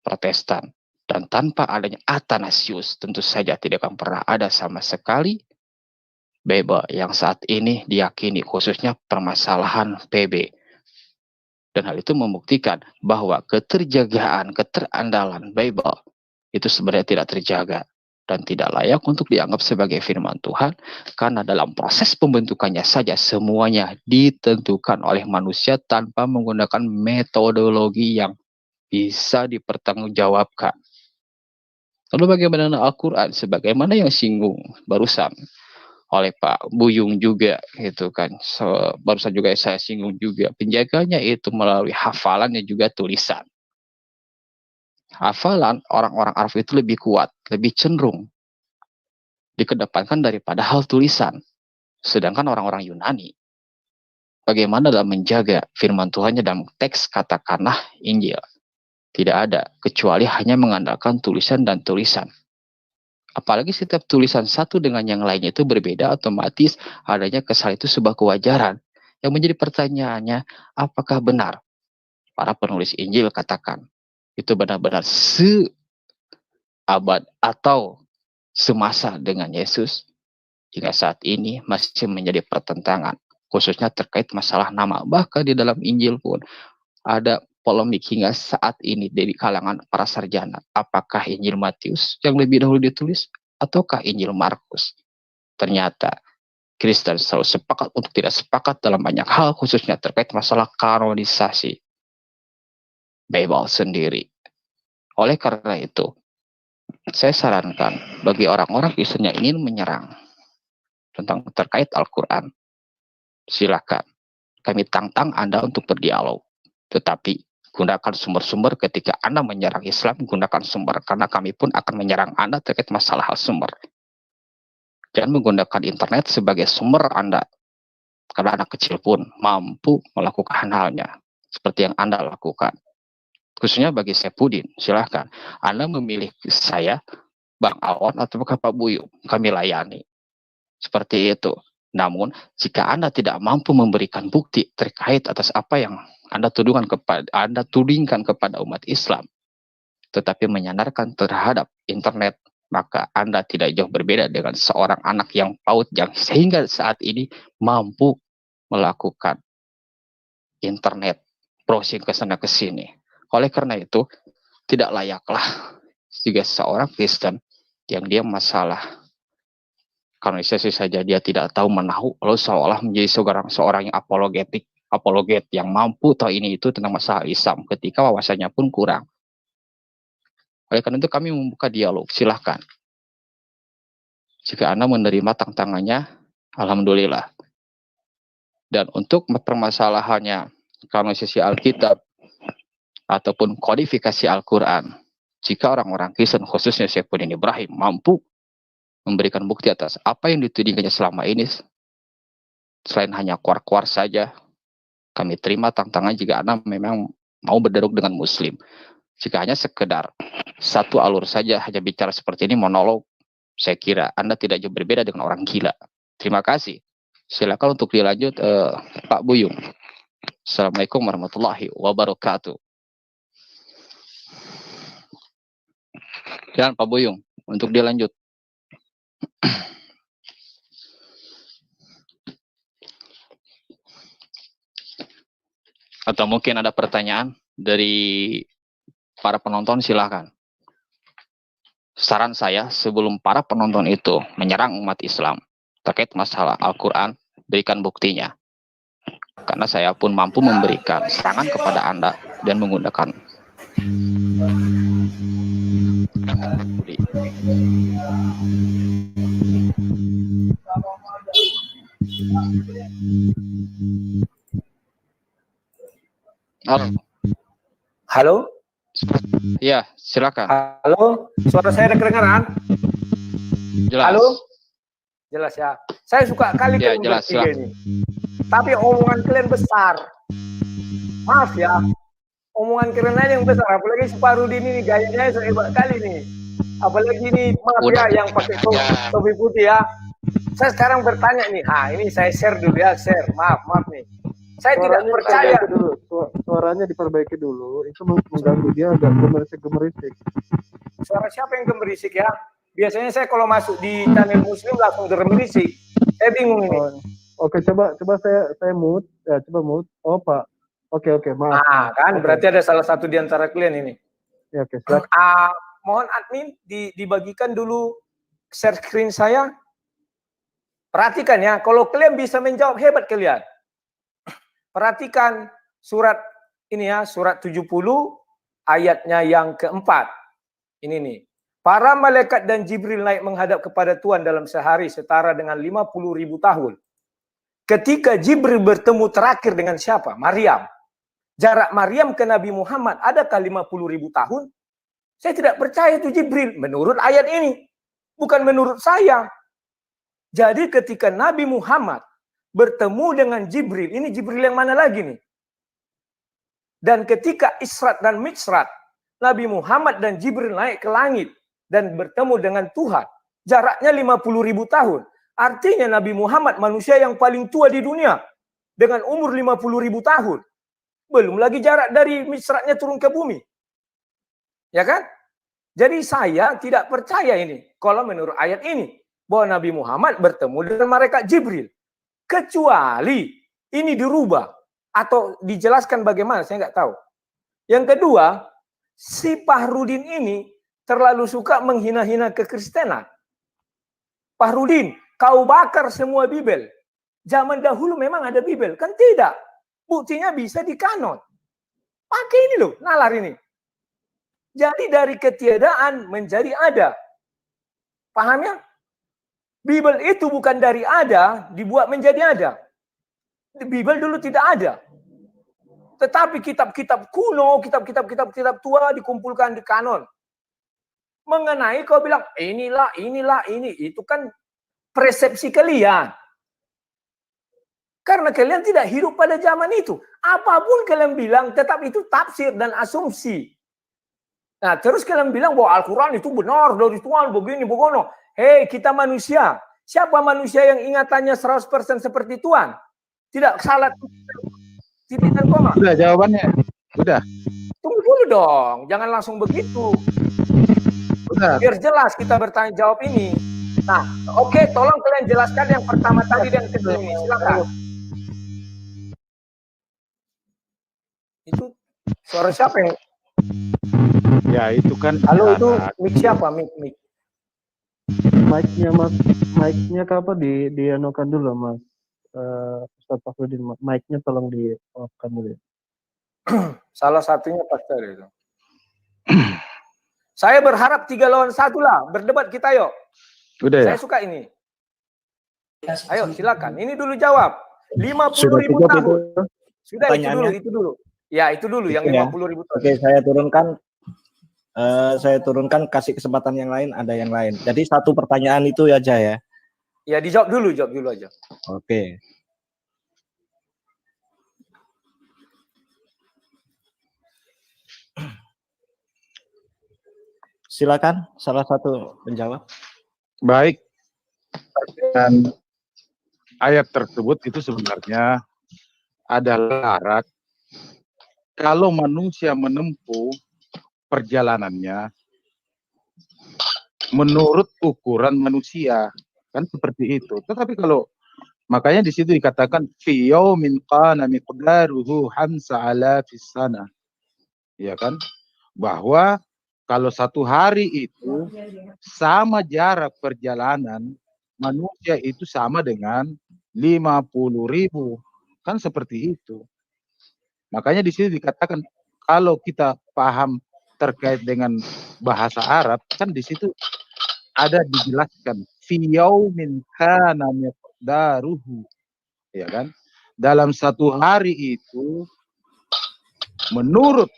Protestan. Dan tanpa adanya Athanasius, tentu saja tidak akan pernah ada sama sekali Bible yang saat ini diyakini, khususnya permasalahan PB. Dan hal itu membuktikan bahwa keterjagaan, keterandalan Bible itu sebenarnya tidak terjaga dan tidak layak untuk dianggap sebagai firman Tuhan, karena dalam proses pembentukannya saja semuanya ditentukan oleh manusia tanpa menggunakan metodologi yang bisa dipertanggungjawabkan. Lalu bagaimana Al-Quran? Sebagaimana yang singgung barusan oleh Pak Buyung juga, gitu kan. Barusan juga saya singgung juga, penjaganya itu melalui hafalan dan juga tulisan. Hafalan orang-orang Arab itu lebih kuat, lebih cenderung dikedepankan daripada hal tulisan. Sedangkan orang-orang Yunani, bagaimana dalam menjaga firman Tuhannya dalam teks katakanlah Injil? Tidak ada, kecuali hanya mengandalkan tulisan dan tulisan. Apalagi setiap tulisan satu dengan yang lainnya itu berbeda, otomatis adanya kesalahan itu sebuah kewajaran. Yang menjadi pertanyaannya, apakah benar para penulis Injil katakan itu benar-benar seabad atau semasa dengan Yesus? Hingga saat ini masih menjadi pertentangan, khususnya terkait masalah nama. Bahkan di dalam Injil pun ada polemik hingga saat ini dari kalangan para sarjana. Apakah Injil Matius yang lebih dahulu ditulis ataukah Injil Markus? Ternyata Kristen selalu sepakat untuk tidak sepakat dalam banyak hal, khususnya terkait masalah kanonisasi Bible sendiri. Oleh karena itu, saya sarankan bagi orang-orang Kristen yang ingin menyerang tentang terkait Al-Quran, silakan. Kami tantang Anda untuk berdialog. Tetapi gunakan sumber-sumber ketika Anda menyerang Islam, gunakan sumber. Karena kami pun akan menyerang Anda terkait masalah hal sumber. Jangan menggunakan internet sebagai sumber Anda. Karena anak kecil pun mampu melakukan halnya. Seperti yang Anda lakukan. Khususnya bagi Saipudin, silahkan. Anda memilih saya, Bang Awan, atau Pak Buyung. Kami layani. Seperti itu. Namun, jika Anda tidak mampu memberikan bukti terkait atas apa yang Anda tudingkan kepada umat Islam, tetapi menyandarkan terhadap internet, maka Anda tidak jauh berbeda dengan seorang anak yang PAUD yang sehingga saat ini mampu melakukan internet, browsing ke sana ke sini. Oleh karena itu, tidak layaklah jika seorang Kristen yang dia masalah kanonisasi saja dia tidak tahu menahu, lalu seolah menjadi seorang yang apologet yang mampu tahu ini itu tentang masalah Islam ketika wawasannya pun kurang. Oleh karena itu kami membuka dialog, silahkan. Jika Anda menerima tantangannya, alhamdulillah. Dan untuk permasalahannya kanonisasi Alkitab ataupun kodifikasi Al-Quran, jika orang-orang Kristen khususnya Saipudin Ibrahim mampu memberikan bukti atas apa yang ditudingkannya selama ini, selain hanya kuar-kuar saja, kami terima tantangan jika Anda memang mau berdialog dengan Muslim. Jika hanya sekedar satu alur saja, hanya bicara seperti ini, monolog, saya kira Anda tidak jauh berbeda dengan orang gila. Terima kasih. Silakan untuk dilanjut, Pak Buyung. Assalamualaikum warahmatullahi wabarakatuh. Dan Pak Buyung, untuk dilanjut. Atau mungkin ada pertanyaan dari para penonton, silakan. Saran saya sebelum para penonton itu menyerang umat Islam terkait masalah Al-Quran, berikan buktinya. Karena saya pun mampu memberikan serangan kepada Anda dan menggunakan Halo. Halo? Ya, silakan. Halo? Suara saya ada kedengaran? Jelas. Halo? Jelas ya. Saya suka kali Ya, kalian jelas, bertiga ini. Tapi omongan kalian besar. Maaf ya. Omongan kalian aja yang besar. Apalagi si Parudin ini gayanya hebat kali nih. Apalagi ini maaf ya yang pakai topi putih ya. Saya sekarang bertanya nih. Ini saya share dulu ya. Share. Maaf nih. Saya tidak percaya. Suaranya diperbaiki dulu. Itu mengganggu, dia agak gemerisik. Suara siapa yang gemerisik ya? Biasanya saya kalau masuk di channel Muslim langsung gemerisik. Saya bingung ini. Oke, coba saya mute. Ya, coba mute. Oh, Pak. Oke, maaf. Kan berarti ada salah satu di antara kalian ini. Ya, oke, silakan. Mohon admin dibagikan dulu share screen saya. Perhatikan ya, kalau kalian bisa menjawab hebat kalian. Perhatikan surat ini ya, surat 70 ayatnya yang keempat. Ini nih. Para malaikat dan Jibril naik menghadap kepada Tuhan dalam sehari setara dengan 50.000 tahun. Ketika Jibril bertemu terakhir dengan siapa? Maryam. Jarak Maryam ke Nabi Muhammad adakah 50.000 tahun? Saya tidak percaya itu Jibril menurut ayat ini. Bukan menurut saya. Jadi ketika Nabi Muhammad bertemu dengan Jibril, ini Jibril yang mana lagi nih? Dan ketika Isra dan Mi'raj, Nabi Muhammad dan Jibril naik ke langit dan bertemu dengan Tuhan, jaraknya 50.000 tahun. Artinya Nabi Muhammad manusia yang paling tua di dunia dengan umur 50.000 tahun. Belum lagi jarak dari Mi'rajnya turun ke bumi. Ya kan? Jadi saya tidak percaya ini kalau menurut ayat ini bahwa Nabi Muhammad bertemu dengan malaikat Jibril. Kecuali ini dirubah atau dijelaskan bagaimana, saya nggak tahu. Yang kedua, si Fahrudin ini terlalu suka menghina-hina kekristenan. Fahrudin, kau bakar semua Bibel. Zaman dahulu memang ada Bibel, kan tidak. Buktinya bisa dikanon. Pakai ini loh, nalar ini. Jadi dari ketiadaan menjadi ada. Paham ya? Bibel itu bukan dari ada, dibuat menjadi ada. Bibel dulu tidak ada. Tetapi kitab-kitab kuno, kitab-kitab tua dikumpulkan di kanon. Mengenai kau bilang, inilah, ini. Itu kan persepsi kalian. Karena kalian tidak hidup pada zaman itu. Apapun kalian bilang, tetap itu tafsir dan asumsi. Nah, terus kalian bilang bahwa Al-Quran itu benar dari Tuhan, begini, begono. Hei, kita manusia. Siapa manusia yang ingatannya 100% seperti Tuhan? Tidak salah. Titik dan koma. Sudah jawabannya. Sudah. Tunggu dulu dong. Jangan langsung begitu. Sudah. Biar jelas kita bertanya jawab ini. Nah, oke, tolong kalian jelaskan yang pertama tadi dan kedua ini. Silakan. Itu suara siapa yang? Ya itu kan. Halo, itu mic siapa? Mic. Mic-nya Mas, mic-nya apa dianokan dulu Mas. Ustaz Fahrudin, mic-nya tolong di off-kan dulu. Salah satunya pastor itu. Saya berharap 3 lawan 1 lah, berdebat kita yuk. Udah ya. Saya suka ini. Ayo silakan. Ini dulu jawab. 50.000 tahun. Sudah itu dulu. Ya, itu dulu yang 50.000 tahun. Oke, saya turunkan kasih kesempatan yang lain, ada yang lain. Jadi satu pertanyaan itu aja ya. Ya, jawab dulu aja. Oke. Silakan salah satu penjawab. Baik. Dan ayat tersebut itu sebenarnya adalah syarat kalau manusia menempuh perjalanannya menurut ukuran manusia, kan seperti itu. Tetapi kalau makanya di situ dikatakan fi yaumin qana miqdaruhu 5,000 sana. Ya kan? Bahwa kalau satu hari itu sama jarak perjalanan manusia itu sama dengan 50.000. Kan seperti itu. Makanya di sini dikatakan kalau kita paham terkait dengan bahasa Arab, kan di situ ada dijelaskan fi yaumin kana miqdaruhu, ya kan? Dalam satu hari itu menurut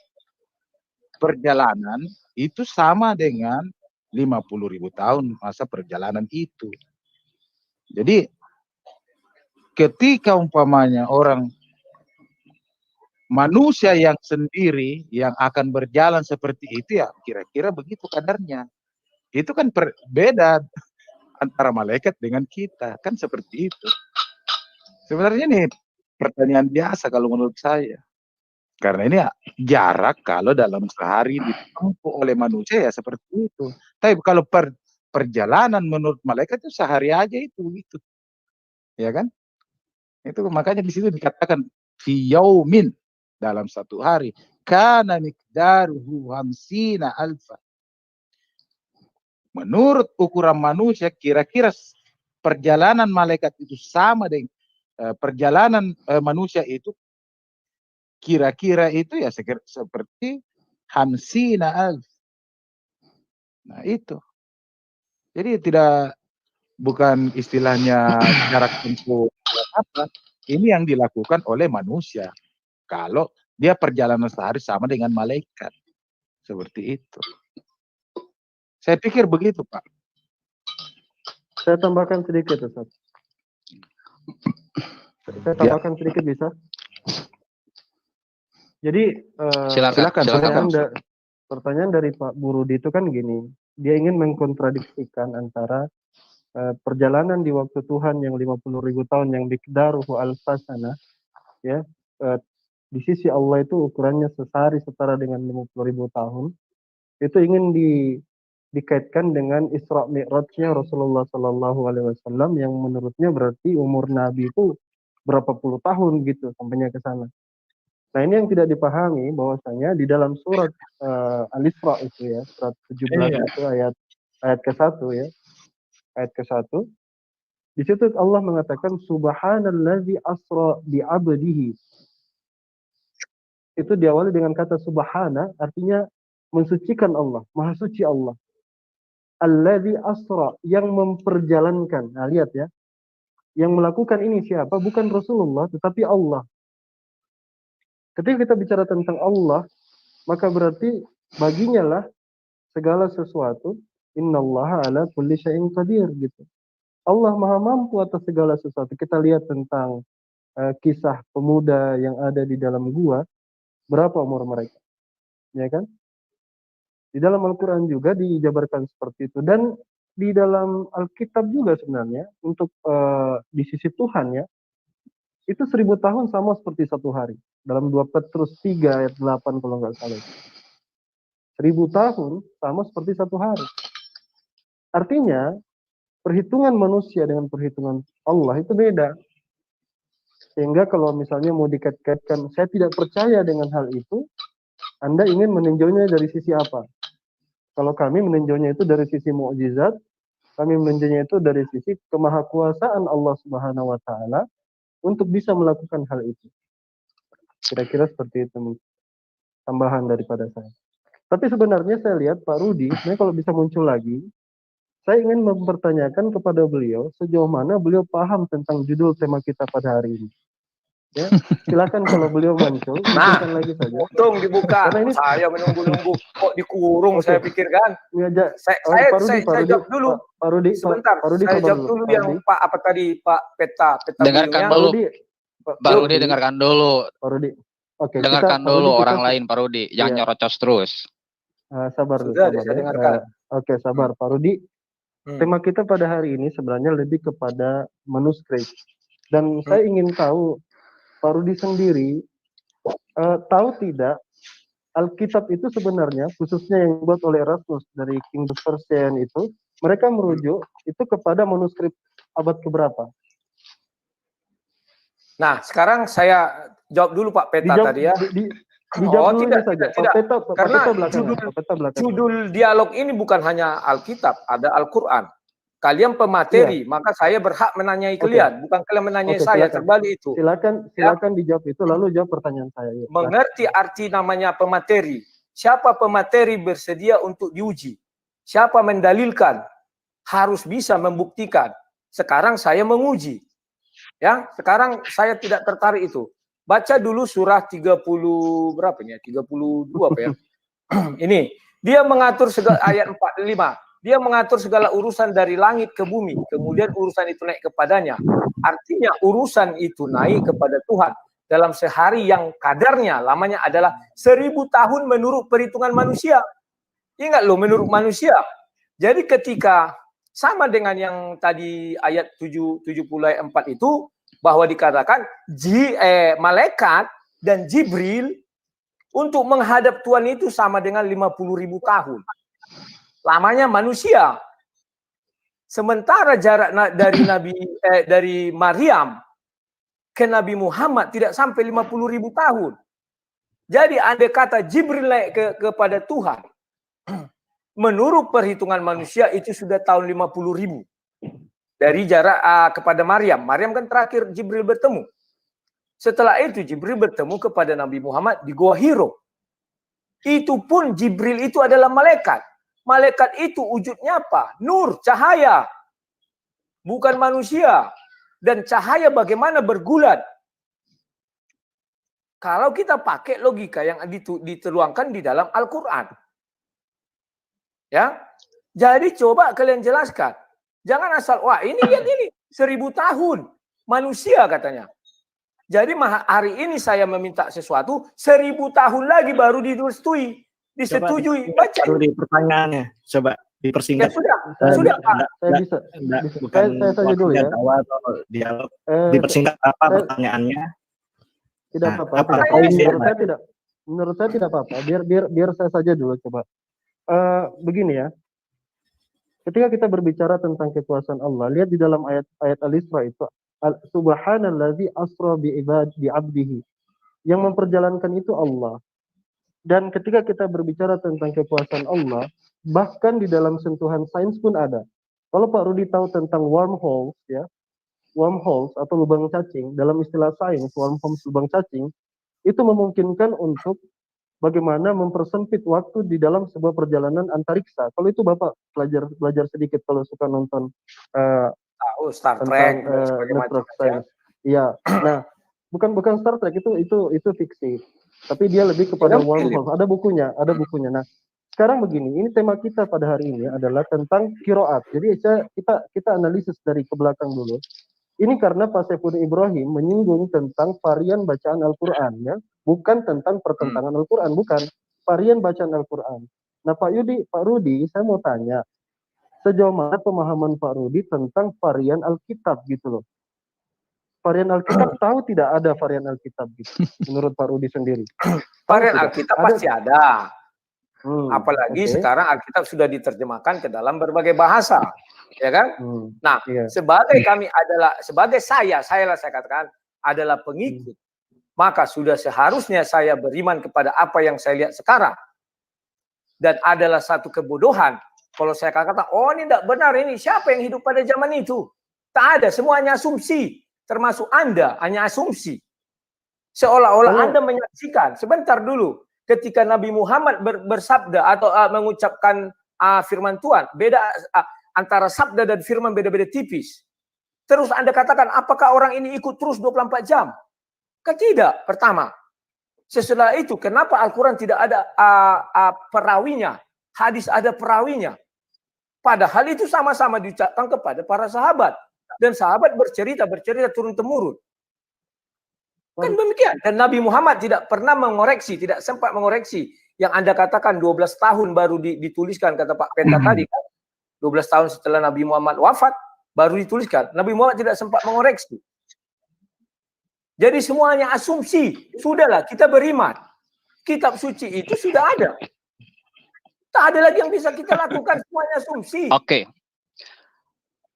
perjalanan itu sama dengan 50.000 tahun masa perjalanan itu. Jadi ketika umpamanya orang manusia yang sendiri yang akan berjalan seperti itu, ya kira-kira begitu kadarnya. Itu kan beda antara malaikat dengan kita, kan seperti itu. Sebenarnya ini pertanyaan biasa kalau menurut saya. Karena ini jarak kalau dalam sehari ditempuh oleh manusia ya seperti itu. Tapi kalau perjalanan menurut malaikat itu sehari aja itu gitu. Ya kan? Itu makanya di situ dikatakan fi yaumin, dalam satu hari, kana miqdaruhu 50,000. Menurut ukuran manusia kira-kira perjalanan malaikat itu sama dengan perjalanan manusia itu kira-kira itu ya seperti 50,000. Nah itu. Jadi bukan istilahnya jarak tempuh apa. Ini yang dilakukan oleh manusia. Kalau dia perjalanan sehari sama dengan malaikat. Seperti itu. Saya pikir begitu, Pak. Saya tambahkan sedikit, Ustaz. Saya tambahkan sedikit bisa? Jadi Silakan. pertanyaan dari Pak Burudi itu kan gini, dia ingin mengkontradiksikan antara perjalanan di waktu Tuhan yang 50.000 tahun yang miqdaruhu alfasana, ya, di sisi Allah itu ukurannya sehari setara dengan 50.000 tahun, itu ingin dikaitkan dengan Isra Mi'rajnya Rasulullah Sallallahu Alaihi Wasallam yang menurutnya berarti umur Nabi itu berapa puluh tahun gitu sampainya ke sana. Nah ini yang tidak dipahami bahwasanya di dalam surat Al-Isra itu ya, surat 17 itu ayat ke-1 ya, ayat ke-1. Di situ Allah mengatakan subhanallazi asra bi 'abdihi. Itu diawali dengan kata subhana, artinya mensucikan Allah, maha suci Allah. Allazi asra, yang memperjalankan. Nah, lihat ya. Yang melakukan ini siapa? Bukan Rasulullah, tetapi Allah. Ketika kita bicara tentang Allah, maka berarti baginya lah segala sesuatu. Innallaha ala kulli syai'in qadir gitu. Allah maha mampu atas segala sesuatu. Kita lihat tentang kisah pemuda yang ada di dalam gua. Berapa umur mereka? Ya kan? Di dalam Al-Quran juga dijabarkan seperti itu. Dan di dalam Alkitab juga sebenarnya, untuk di sisi Tuhan ya, itu 1000 tahun sama seperti satu hari. Dalam 2 Petrus 3 ayat 8 kalau nggak salah. 1000 tahun sama seperti satu hari. Artinya, perhitungan manusia dengan perhitungan Allah itu beda. Sehingga kalau misalnya mau dikait-kaitkan, saya tidak percaya dengan hal itu, Anda ingin meninjaunya dari sisi apa? Kalau kami meninjaunya itu dari sisi mukjizat, kami meninjaunya itu dari sisi kemahakuasaan Allah Subhanahu wa taala untuk bisa melakukan hal itu. Kira-kira seperti itu tambahan daripada saya. Tapi sebenarnya saya lihat Pak Rudi, sebenarnya kalau bisa muncul lagi, saya ingin mempertanyakan kepada beliau sejauh mana beliau paham tentang judul tema kita pada hari ini. Ya, silakan kalau beliau muncul, Nah, lagi saja. untung dibuka. Karena ini Saya menunggu-nunggu kok dikurung. Saya pikirkan. Pak Rudi, Saya jawab dulu. Pak Rudi, Sebentar, Pak Rudi, saya jawab dulu yang Pak apa tadi Pak peta Dengarkan bionya. dulu. Pak Rudi dengarkan dulu. Pak Rudi. Oke, dengarkan dulu orang lain Pak Rudi, jangan nyerocos terus. Sabar dulu, Sudah, sabar saya ya. dengarkan. Oke, sabar Pak Rudi. Tema kita pada hari ini sebenarnya lebih kepada manuskrip. Dan saya ingin tahu Pak Rudi sendiri tahu tidak Alkitab itu sebenarnya khususnya yang dibuat oleh Erasmus dari King James Version itu mereka merujuk itu kepada manuskrip abad keberapa? Nah, sekarang saya jawab dulu Pak Peta tadi ya. Dijawab dulu saja. Tidak. Karena judul dialog ini bukan hanya Alkitab, ada Al-Quran. Kalian pemateri, maka saya berhak menanyai kalian, bukan kalian menanyai saya. Terbalik itu. Silakan dijawab itu, lalu jawab pertanyaan saya. Ya. Mengerti arti namanya pemateri. Siapa pemateri bersedia untuk diuji? Siapa mendalilkan? Harus bisa membuktikan. Sekarang saya menguji. Ya, sekarang saya tidak tertarik itu. Baca dulu surah 30 berapa ya? 32 apa ya? Ini, dia mengatur segala ayat 45. Dia mengatur segala urusan dari langit ke bumi. Kemudian urusan itu naik kepadanya. Artinya urusan itu naik kepada Tuhan. Dalam sehari yang kadarnya, lamanya adalah 1000 tahun menurut perhitungan manusia. Ingat loh, menurut manusia. Jadi ketika sama dengan yang tadi ayat 70 ayat 4 itu, bahwa dikatakan malaikat dan Jibril untuk menghadap Tuhan itu sama dengan 50.000 tahun. Lamanya manusia. Sementara jarak dari Maryam ke Nabi Muhammad tidak sampai 50.000 tahun. Jadi andai kata Jibril naik kepada Tuhan, menurut perhitungan manusia itu sudah tahun 50.000. Dari jarak kepada Maryam. Maryam kan terakhir Jibril bertemu. Setelah itu Jibril bertemu kepada Nabi Muhammad di Gua Hiro. Itu pun Jibril itu adalah malaikat. Malaikat itu wujudnya apa? Nur, cahaya. Bukan manusia. Dan cahaya bagaimana bergulat? Kalau kita pakai logika yang dituangkan di dalam Al-Quran. Ya. Jadi coba kalian jelaskan. Jangan asal, wah ini lihat ini, 1000 tahun manusia katanya. Jadi hari ini saya meminta sesuatu, 1000 tahun lagi baru disetujui. Baca baru di pertanyaannya, coba ya dipersingkat. sudah Pak. Saya bisa. Bukan Saya saja dulu ya. atau dialog. Eh, Dipersingkat apa pertanyaannya? Tidak Nah, apa-apa. apa Tidak. poinnya, Menurut saya tidak apa-apa. Biar saya saja dulu coba. Begini ya. Ketika kita berbicara tentang kekuasaan Allah, lihat di dalam ayat Al-Isra itu, Subhanallazi asra bi abdihi. Yang memperjalankan itu Allah. Dan ketika kita berbicara tentang kekuasaan Allah, bahkan di dalam sentuhan sains pun ada. Kalau Pak Rudi tahu tentang wormholes ya, wormholes atau lubang cacing, dalam istilah sains wormholes lubang cacing itu memungkinkan untuk bagaimana mempersempit waktu di dalam sebuah perjalanan antariksa. Kalau itu Bapak belajar sedikit kalau suka nonton Star tentang Trek network science. Iya. Nah, bukan Star Trek, itu fiksi. Tapi dia lebih kepada wormhole. Ada bukunya. Nah, sekarang begini, ini tema kita pada hari ini adalah tentang qiraat. Jadi kita analisis dari ke belakang dulu. Ini karena Pak Saifuddin Ibrahim menyinggung tentang varian bacaan Al-Qur'an ya, bukan tentang pertentangan Al-Qur'an, bukan. Varian bacaan Al-Qur'an. Nah, Pak Rudi, saya mau tanya, sejauh mana pemahaman Pak Rudi tentang varian Alkitab gitu loh. Varian Alkitab tahu tidak ada varian Alkitab gitu, menurut Pak Rudi sendiri. Varian Alkitab pasti ada. Apalagi Oke. sekarang Alkitab sudah diterjemahkan ke dalam berbagai bahasa, ya kan? Nah, Iya. sebagai saya katakan adalah pengikut, maka sudah seharusnya saya beriman kepada apa yang saya lihat sekarang. Dan adalah satu kebodohan kalau saya katakan, oh ini tidak benar ini, siapa yang hidup pada zaman itu? Tak ada, semuanya asumsi, termasuk Anda hanya asumsi. Seolah-olah Anda menyaksikan, sebentar dulu. Ketika Nabi Muhammad bersabda atau mengucapkan firman Tuhan, beda antara sabda dan firman beda-beda tipis. Terus Anda katakan, apakah orang ini ikut terus 24 jam? Kan tidak, pertama. Setelah itu, kenapa Al-Quran tidak ada perawinya? Hadis ada perawinya. Padahal itu sama-sama diucapkan kepada para sahabat. Dan sahabat bercerita turun-temurun. Kan demikian. Dan Nabi Muhammad tidak pernah mengoreksi, tidak sempat mengoreksi. Yang Anda katakan 12 tahun baru dituliskan, kata Pak Penta tadi kan. 12 tahun setelah Nabi Muhammad wafat, baru dituliskan. Nabi Muhammad tidak sempat mengoreksi. Jadi semuanya asumsi. Sudahlah, kita beriman. Kitab suci itu sudah ada. Tak ada lagi yang bisa kita lakukan, semuanya asumsi. Oke.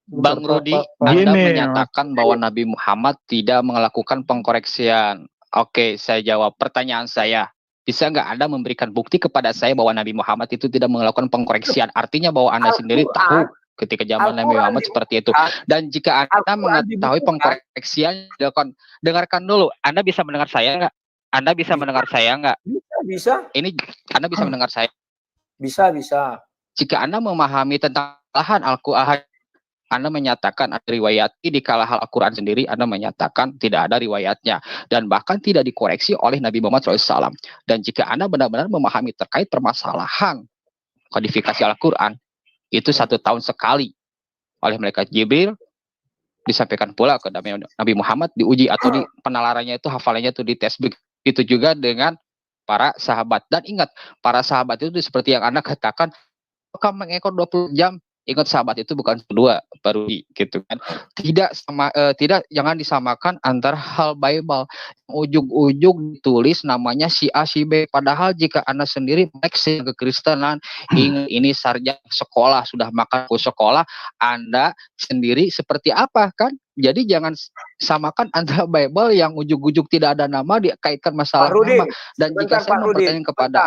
Bang Rudi, Anda menyatakan bahwa Nabi Muhammad tidak melakukan pengkoreksian. Oke, saya jawab pertanyaan saya. Bisa nggak Anda memberikan bukti kepada saya bahwa Nabi Muhammad itu tidak melakukan pengkoreksian? Artinya bahwa Anda sendiri tahu ketika zaman Nabi Muhammad seperti itu. Dan jika Anda mengetahui pengkoreksian, dengarkan dulu. Anda bisa mendengar saya nggak? Anda bisa mendengar saya nggak? Bisa. Ini Anda bisa mendengar saya? Bisa. Jika Anda memahami tentang Al-Quran, Anda menyatakan ada riwayat di kala hal Al-Quran sendiri, Anda menyatakan tidak ada riwayatnya. Dan bahkan tidak dikoreksi oleh Nabi Muhammad SAW. Dan jika Anda benar-benar memahami terkait permasalahan kodifikasi Al-Quran, itu 1 tahun sekali oleh malaikat Jibril, disampaikan pula ke Nabi Muhammad, diuji atau di penalarannya itu, hafalannya itu dites. Begitu juga dengan para sahabat. Dan ingat, para sahabat itu seperti yang Anda katakan, kamu mengekor 20 jam, ingat sahabat itu bukan kedua, baru gitu kan. Tidak jangan disamakan antara hal Bible. Ujung-ujung ditulis namanya si A si B, padahal jika Anda sendiri ke Kristenan, ini sarjana sekolah, sudah makan ke sekolah, Anda sendiri seperti apa kan? Jadi jangan samakan antara Bible yang ujung-ujung tidak ada nama dikaitkan masalah nama. Dan jika saya mempertanyakan kepada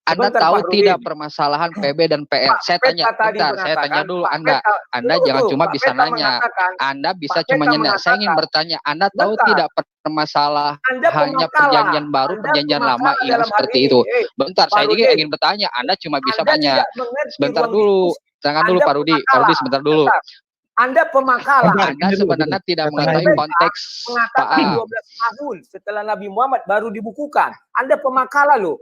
Anda tahu tidak permasalahan PB dan PR? Saya tanya dulu Anda jangan cuma bisa nanya. Anda bisa cuma nanya. Saya ingin bertanya, Anda tahu tidak permasalahan hanya perjanjian baru, perjanjian lama yang seperti itu? Bentar, saya ingin bertanya. Anda cuma bisa tanya. Sebentar dulu. Jangan dulu Pak Rudi. Pak Rudi sebentar dulu. Anda pemakalah. Anda sebenarnya tidak mengetahui konteks mengatakan 12 tahun setelah Nabi Muhammad baru dibukukan. Anda pemakalah loh.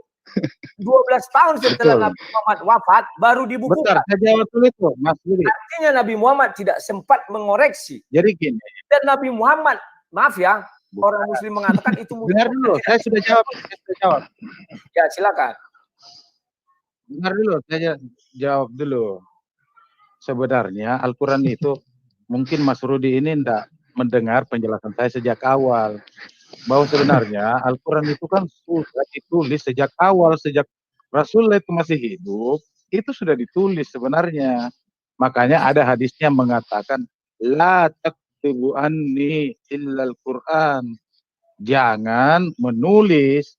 12 tahun setelah Betul. Nabi Muhammad wafat baru dibukukan. Bentar, saya jawab dulu itu, Mas Budi. Artinya Nabi Muhammad tidak sempat mengoreksi. Jadi gini, Dan Nabi Muhammad, maaf ya, orang Muslim mengatakan itu dengar dulu, saya sudah jawab. Ya, silakan. Dengar dulu, saya jawab dulu. Sebenarnya Al-Quran itu, mungkin Mas Rudi ini tidak mendengar penjelasan saya sejak awal. Bahwa sebenarnya Al-Quran itu kan sudah ditulis sejak awal, sejak Rasulullah itu masih hidup, itu sudah ditulis sebenarnya. Makanya ada hadisnya mengatakan, La taktubu anni illal Quran. Jangan menulis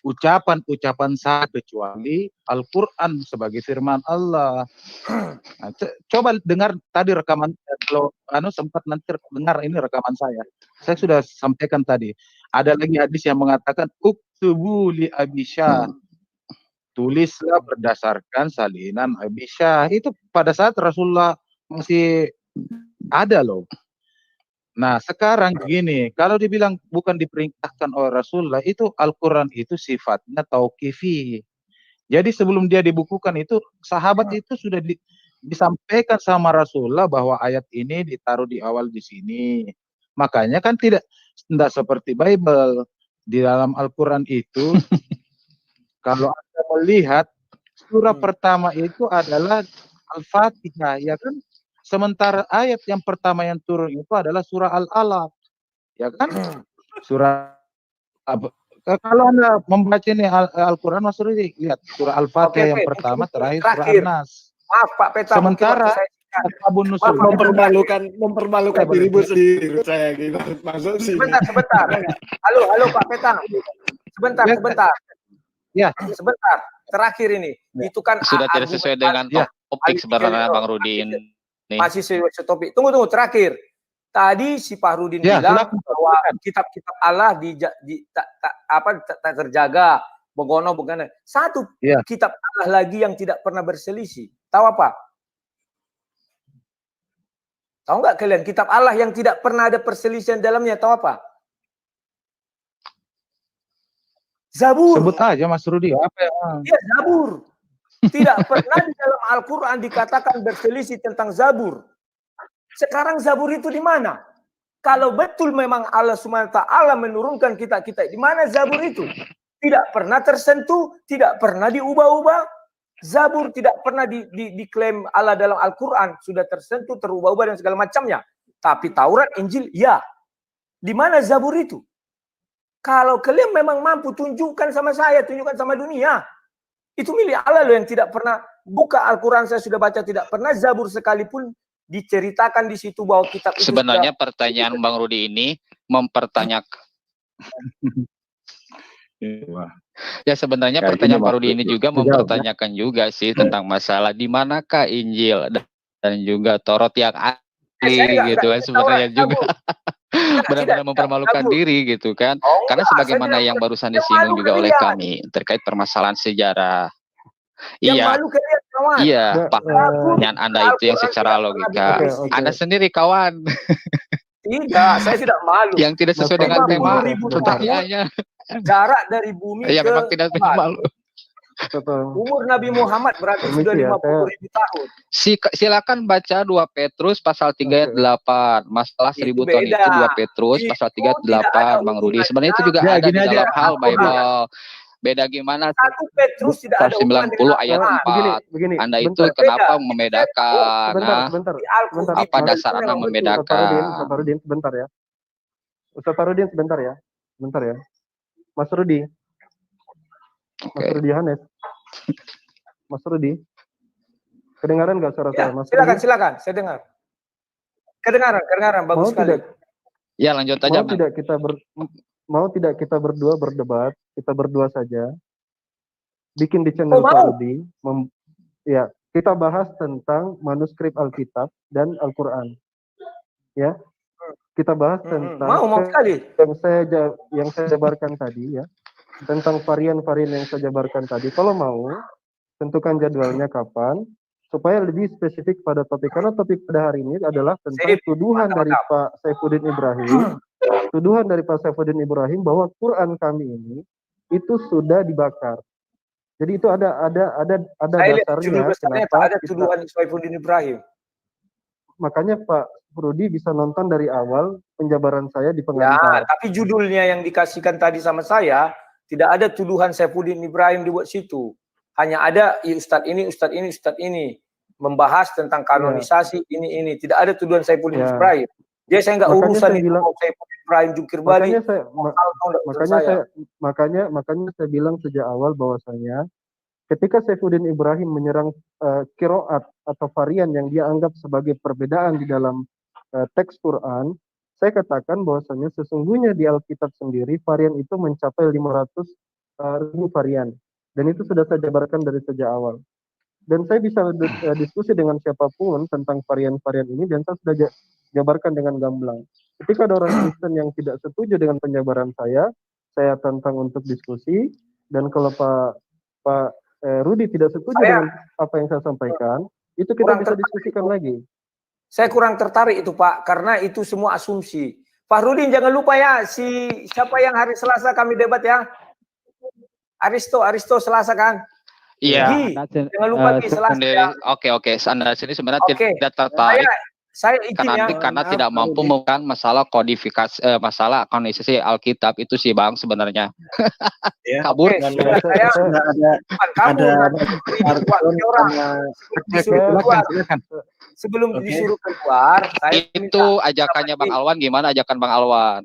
ucapan-ucapan saya kecuali Al-Quran sebagai firman Allah. Nah, coba dengar tadi rekaman, kalau sempat nanti dengar ini rekaman saya sudah sampaikan tadi. Ada lagi hadis yang mengatakan uktubu li Abi Syah, tulislah berdasarkan salinan Abi Syah. Itu pada saat Rasulullah masih ada loh. Nah sekarang gini, kalau dibilang bukan diperintahkan oleh Rasulullah, itu Al-Quran itu sifatnya tauqifi. Jadi sebelum dia dibukukan itu, sahabat itu sudah disampaikan sama Rasulullah bahwa ayat ini ditaruh di awal di sini. Makanya kan tidak seperti Bible. Di dalam Al-Quran itu, kalau Anda melihat, surah pertama itu adalah Al-Fatihah, ya kan? Sementara ayat yang pertama yang turun itu adalah surah Al-Alaq, ya kan? Surah kalau Anda membaca ini Al-Quran, Mas Rudi, lihat surah Al-Fatihah yang pertama, terakhir surah An-Nas. Maaf Pak Peta, sementara Ashabun Nusul mempermalukan dirimu sendiri, saya gitu. Masuk sih. Sebentar. Halo Pak Peta. Sebentar. Ya. Sebentar. Terakhir ini, itu kan sudah tidak sesuai dengan topik sebenarnya Bang Rudi ini. Masih sesuai topik. Tunggu terakhir. Tadi si Pak Rudin bilang bahwa kitab-kitab Allah tak terjaga, begono. Satu kitab Allah lagi yang tidak pernah berselisih. Tahu apa? Tahu nggak kalian kitab Allah yang tidak pernah ada perselisihan dalamnya? Tahu apa? Zabur. Sebut aja Mas Rudi, apa ya? Iya, Zabur. Tidak pernah di dalam Al-Quran dikatakan berselisih tentang Zabur. Sekarang Zabur itu di mana? Kalau betul memang Allah SWT menurunkan kita-kita, di mana Zabur itu? Tidak pernah tersentuh, tidak pernah diubah-ubah. Zabur tidak pernah diklaim Allah dalam Al-Quran. Sudah tersentuh, terubah-ubah dan segala macamnya. Tapi Taurat, Injil, ya. Di mana Zabur itu? Kalau kalian memang mampu, tunjukkan sama saya, tunjukkan sama dunia. Itu milik Allah loh yang tidak pernah buka Al-Quran. Saya sudah baca, tidak pernah Zabur sekalipun diceritakan di situ bahwa kitab itu. Sebenarnya pertanyaan Bang Rudi ini mempertanyakan. Ya sebenarnya pertanyaan Pak Rudi ini juga mempertanyakan juga sih tentang masalah di manakah Injil dan juga Taurat yang asli gitu kan sebenarnya juga benar-benar mempermalukan diri gitu kan. Karena sebagaimana yang barusan disinggung juga oleh kami terkait permasalahan sejarah. Iya, pertanyaan Anda itu yang secara logika. Anda sendiri kawan. Tidak, saya tidak malu. Yang tidak sesuai dengan tema pertanyaannya. Jarak dari bumi ke memang tidak malu. Umur Nabi Muhammad berarti sudah 50.000 tahun. Silakan baca 2 Petrus pasal 3 ayat 8. Masalah 1000 tahun itu 2 Petrus pasal 3 ayat 8 Bang Rudi. Sebenarnya itu juga ada di dalam hal Bible. Beda gimana? 1 Petrus tidak ada 90 ayat 4. Anda itu kenapa membedakan? Apa dasar Anda membedakan? Sebentar ya. Ustaz Farudin sebentar ya. Mas Rudi. Mas Rudi Hanes. Mas Rudi. Kedengaran nggak suara saya? Mas silakan, saya dengar. Kedengaran, bagus sekali. Ya, lanjut aja. Mau tidak kita berdua berdebat, kita berdua saja. Bikin di channel Pak Rudi. Ya, kita bahas tentang manuskrip Alkitab dan Al-Quran. Ya. Kita bahas tentang mau sekali yang saya jabarkan tadi ya, tentang varian-varian yang saya jabarkan tadi. Kalau mau, tentukan jadwalnya kapan supaya lebih spesifik pada topik, karena topik pada hari ini adalah tentang tuduhan dari Pak Saifuddin Ibrahim, bahwa Quran kami ini itu sudah dibakar. Jadi itu ada Saya lihat dasarnya judul besarnya kenapa tak ada kita, tuduhan Saifuddin Ibrahim. makanya Pak Rudi bisa nonton dari awal penjabaran saya di Ya, pengantar. tapi judulnya yang dikasihkan tadi sama saya tidak ada tuduhan Saifuddin Ibrahim dibuat situ. Hanya ada Ustadz ini, Ustadz ini, Ustadz ini membahas tentang kanonisasi ini. Tidak ada tuduhan Saifuddin Ya. Ibrahim. Dia saya nggak Makanya urusan saya itu bilang- mau Saifuddin Ibrahim jungkir balik. Makanya saya bilang sejak awal bahwasanya ketika Saifuddin Ibrahim menyerang qiraat atau varian yang dia anggap sebagai perbedaan di dalam teks Quran, saya katakan bahwasanya sesungguhnya di Alkitab sendiri varian itu mencapai 500.000 varian, dan itu sudah saya jabarkan dari sejak awal. Dan saya bisa diskusi dengan siapapun tentang varian-varian ini, dan saya sudah jabarkan dengan gamblang. Ketika ada orang Kristen yang tidak setuju dengan penjabaran saya tantang untuk diskusi, dan kalau Pak Rudi tidak setuju dengan apa yang saya sampaikan, itu kita bisa diskusikan lagi. Saya kurang tertarik itu Pak, karena itu semua asumsi. Pak Rudin jangan lupa ya, siapa yang hari Selasa kami debat ya? Aristo Selasa kan? Iya. Jangan lupa di Selasa ya. Oke. Anda sini sebenarnya tidak tertarik. Saya izin ya. Karena tidak mampu mengungkapkan masalah kodifikasi, masalah kanonisasi Alkitab itu sih Bang sebenarnya. Ya. Kabur. Sebelum disuruh keluar, itu ajakannya Bang Alwan, gimana ajakan Bang Alwan?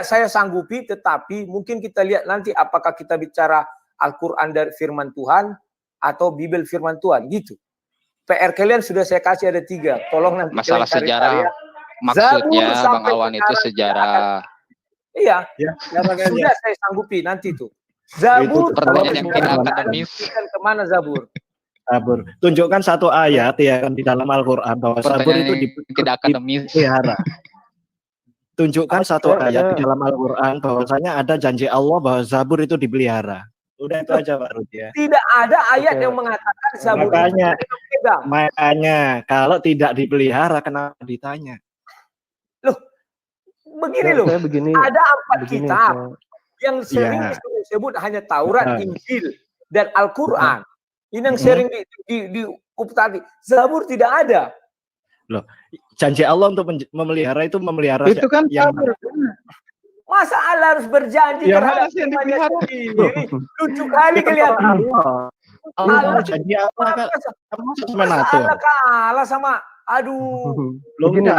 Saya sanggupi, tetapi mungkin kita lihat nanti apakah kita bicara Al-Quran dari firman Tuhan atau Bibel firman Tuhan gitu. PR kalian sudah saya kasih ada 3. Tolong nanti masalah sejarah. Maksudnya Bang Alwan itu sejarah. Iya. Sudah saya sanggupi nanti tuh. Zabur pertanyaan yang tidak akademis. Kemana Zabur? Zabur. Tunjukkan satu ayat ya kan di dalam Al-Quran bahwa Zabur itu tidak akademis. Dipelihara. Tunjukkan satu ayat di dalam Al-Quran bahwasanya ada janji Allah bahwa Zabur itu dipelihara. Udah itu aja Pak Rudi ya. Tidak ada ayat yang mengatakan Zabur makanya kalau tidak dipelihara kenapa ditanya? Loh, begini loh. Ada 4 kitab yang sering disebut hanya Taurat, Injil, dan Al-Quran. Ini yang sering di tadi. Zabur tidak ada. Loh, janji Allah untuk memelihara itu memelihara itu kan yang masa Allah harus berjanji terhadap firman-Nya sendiri? Lucu kali kelihatan. Allah janji apa? Allah kalah sama Begini,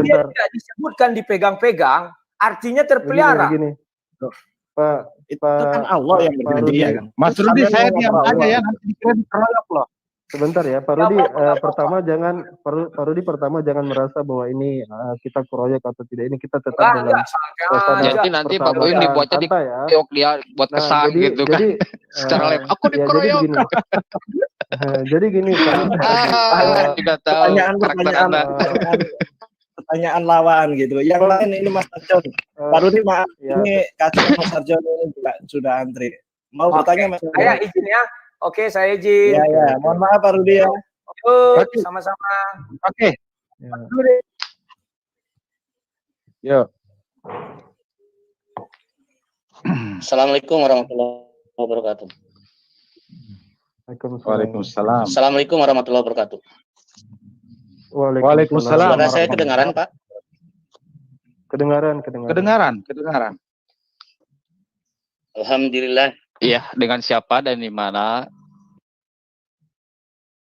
dia tidak disebutkan dipegang-pegang, artinya terpelihara. Pak, itu kan Allah yang berjanji ya kan. Mas Rudi, saya diam aja ya, nanti dikira dikeroyok loh. Sebentar ya, Pak Rudi. Pak Rudi pertama jangan merasa bahwa ini kita keroyok atau tidak. Ini kita tetap dalam suasana. Jadi nanti Pak Boim dibuatnya dia buat kesan gitu kan. Secara live aku dikeroyok. Jadi gini. Juga tahu pertanyaan lawan gitu. Yang lain ini Mas Arjon. Pak Rudi maaf, ini kasih Mas Arjon ini juga sudah antri. Mau bertanya Mas? Saya izin ya. Oke, saya izin. Ya. Mohon maaf Pak Rudi ya. Sama-sama. Oke. Yo. Assalamualaikum warahmatullahi wabarakatuh. Waalaikumsalam. Assalamualaikum warahmatullahi wabarakatuh. Waalaikumsalam. Suara saya kedengaran, Pak? Kedengaran. Alhamdulillah. Iya, dengan siapa dan di mana?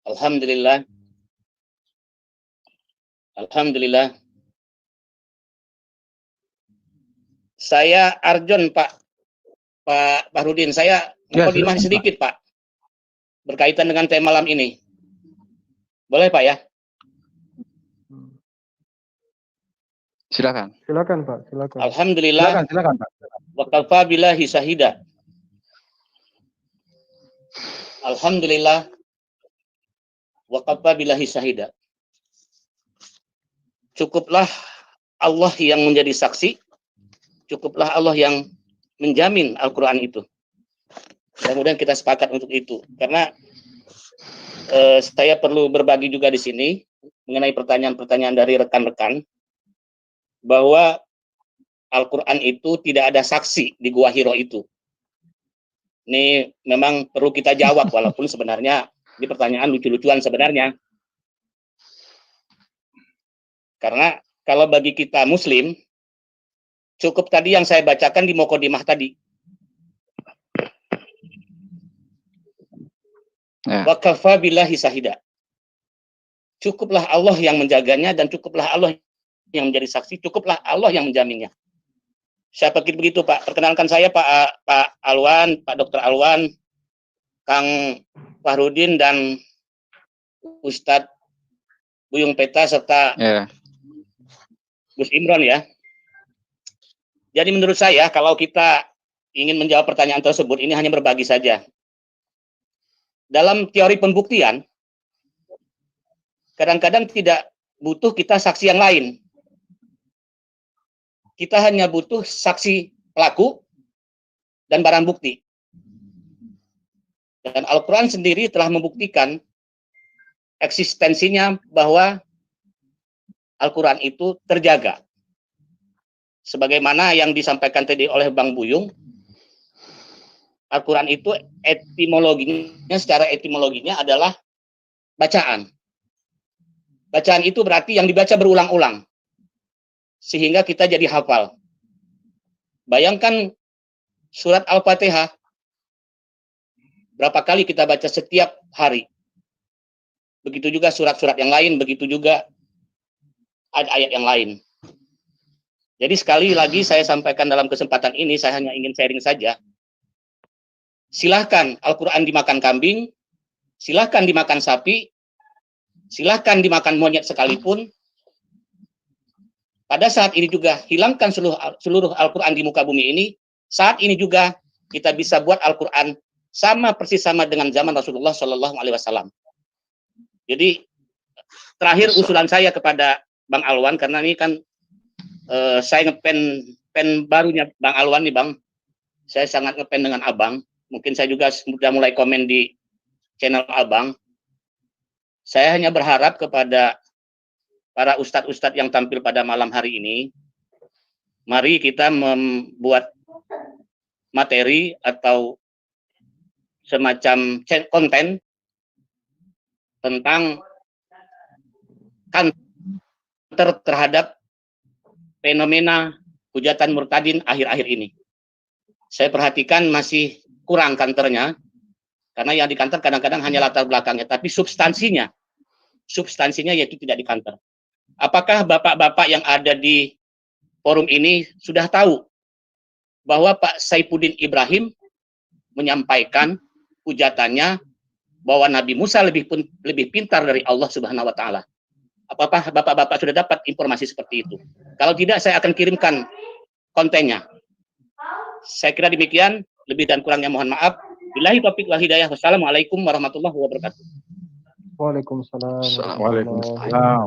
Alhamdulillah. Saya Arjon, Pak Rudin. Saya mukadimah sedikit, Pak. Berkaitan dengan tema malam ini. Boleh, Pak ya? Silakan Pak, silakan. Alhamdulillah. Silakan Pak. Wa kafa billahi syahida. Alhamdulillah. Wa kafa billahi syahida. Cukuplah Allah yang menjadi saksi. Cukuplah Allah yang menjamin Al-Quran itu. Mudah-mudahan kita sepakat untuk itu. Karena saya perlu berbagi juga di sini mengenai pertanyaan-pertanyaan dari rekan-rekan bahwa Al-Quran itu tidak ada saksi di Gua Hiro itu. Ini memang perlu kita jawab, walaupun sebenarnya ini pertanyaan lucu-lucuan sebenarnya. Karena kalau bagi kita Muslim, cukup tadi yang saya bacakan di Muqaddimah tadi. Wa kafa billahi sahida. Cukuplah Allah yang menjaganya dan cukuplah Allah yang menjadi saksi, cukuplah Allah yang menjaminnya. Saya pikir begitu, Pak. Perkenalkan saya Pak Alwan, Pak Dr. Alwan, Kang Fahrudin, dan Ustadz Buyung Peta serta Gus Imron ya. Jadi menurut saya kalau kita ingin menjawab pertanyaan tersebut, ini hanya berbagi saja. Dalam teori pembuktian, kadang-kadang tidak butuh kita saksi yang lain. Kita hanya butuh saksi pelaku dan barang bukti. Dan Al-Quran sendiri telah membuktikan eksistensinya bahwa Al-Quran itu terjaga. Sebagaimana yang disampaikan tadi oleh Bang Buyung, Al-Quran itu secara etimologinya adalah bacaan. Bacaan itu berarti yang dibaca berulang-ulang, sehingga kita jadi hafal. Bayangkan surat Al-Fatihah, berapa kali kita baca setiap hari. Begitu juga surat-surat yang lain, begitu juga ayat-ayat yang lain. Jadi sekali lagi saya sampaikan dalam kesempatan ini, saya hanya ingin sharing saja. Silahkan Al-Quran dimakan kambing, silahkan dimakan sapi, silahkan dimakan monyet sekalipun. Pada saat ini juga hilangkan seluruh Al-Quran di muka bumi ini. Saat ini juga kita bisa buat Al-Quran persis sama dengan zaman Rasulullah Shallallahu Alaihi Wasallam. Jadi terakhir usulan saya kepada Bang Alwan, karena ini kan saya pen barunya Bang Alwan nih Bang. Saya sangat ngepen dengan Abang. Mungkin saya juga sudah mulai komen di channel Abang. Saya hanya berharap kepada para ustadz-ustadz yang tampil pada malam hari ini, mari kita membuat materi atau semacam konten tentang counter terhadap fenomena hujatan murtadin akhir-akhir ini. Saya perhatikan masih kurang kantornya, karena yang di kantor kadang-kadang hanya latar belakangnya, tapi substansinya yaitu tidak di kantor. Apakah bapak-bapak yang ada di forum ini sudah tahu bahwa Pak Saifuddin Ibrahim menyampaikan hujatannya bahwa Nabi Musa lebih pintar dari Allah Subhanahu wa taala? Apakah bapak-bapak sudah dapat informasi seperti itu? Kalau tidak, saya akan kirimkan kontennya. Saya kira demikian, lebih dan kurangnya mohon maaf. Billahi taufiq wal hidayah. Wassalamualaikum warahmatullahi wabarakatuh. Waalaikumsalam. Waalaikumsalam.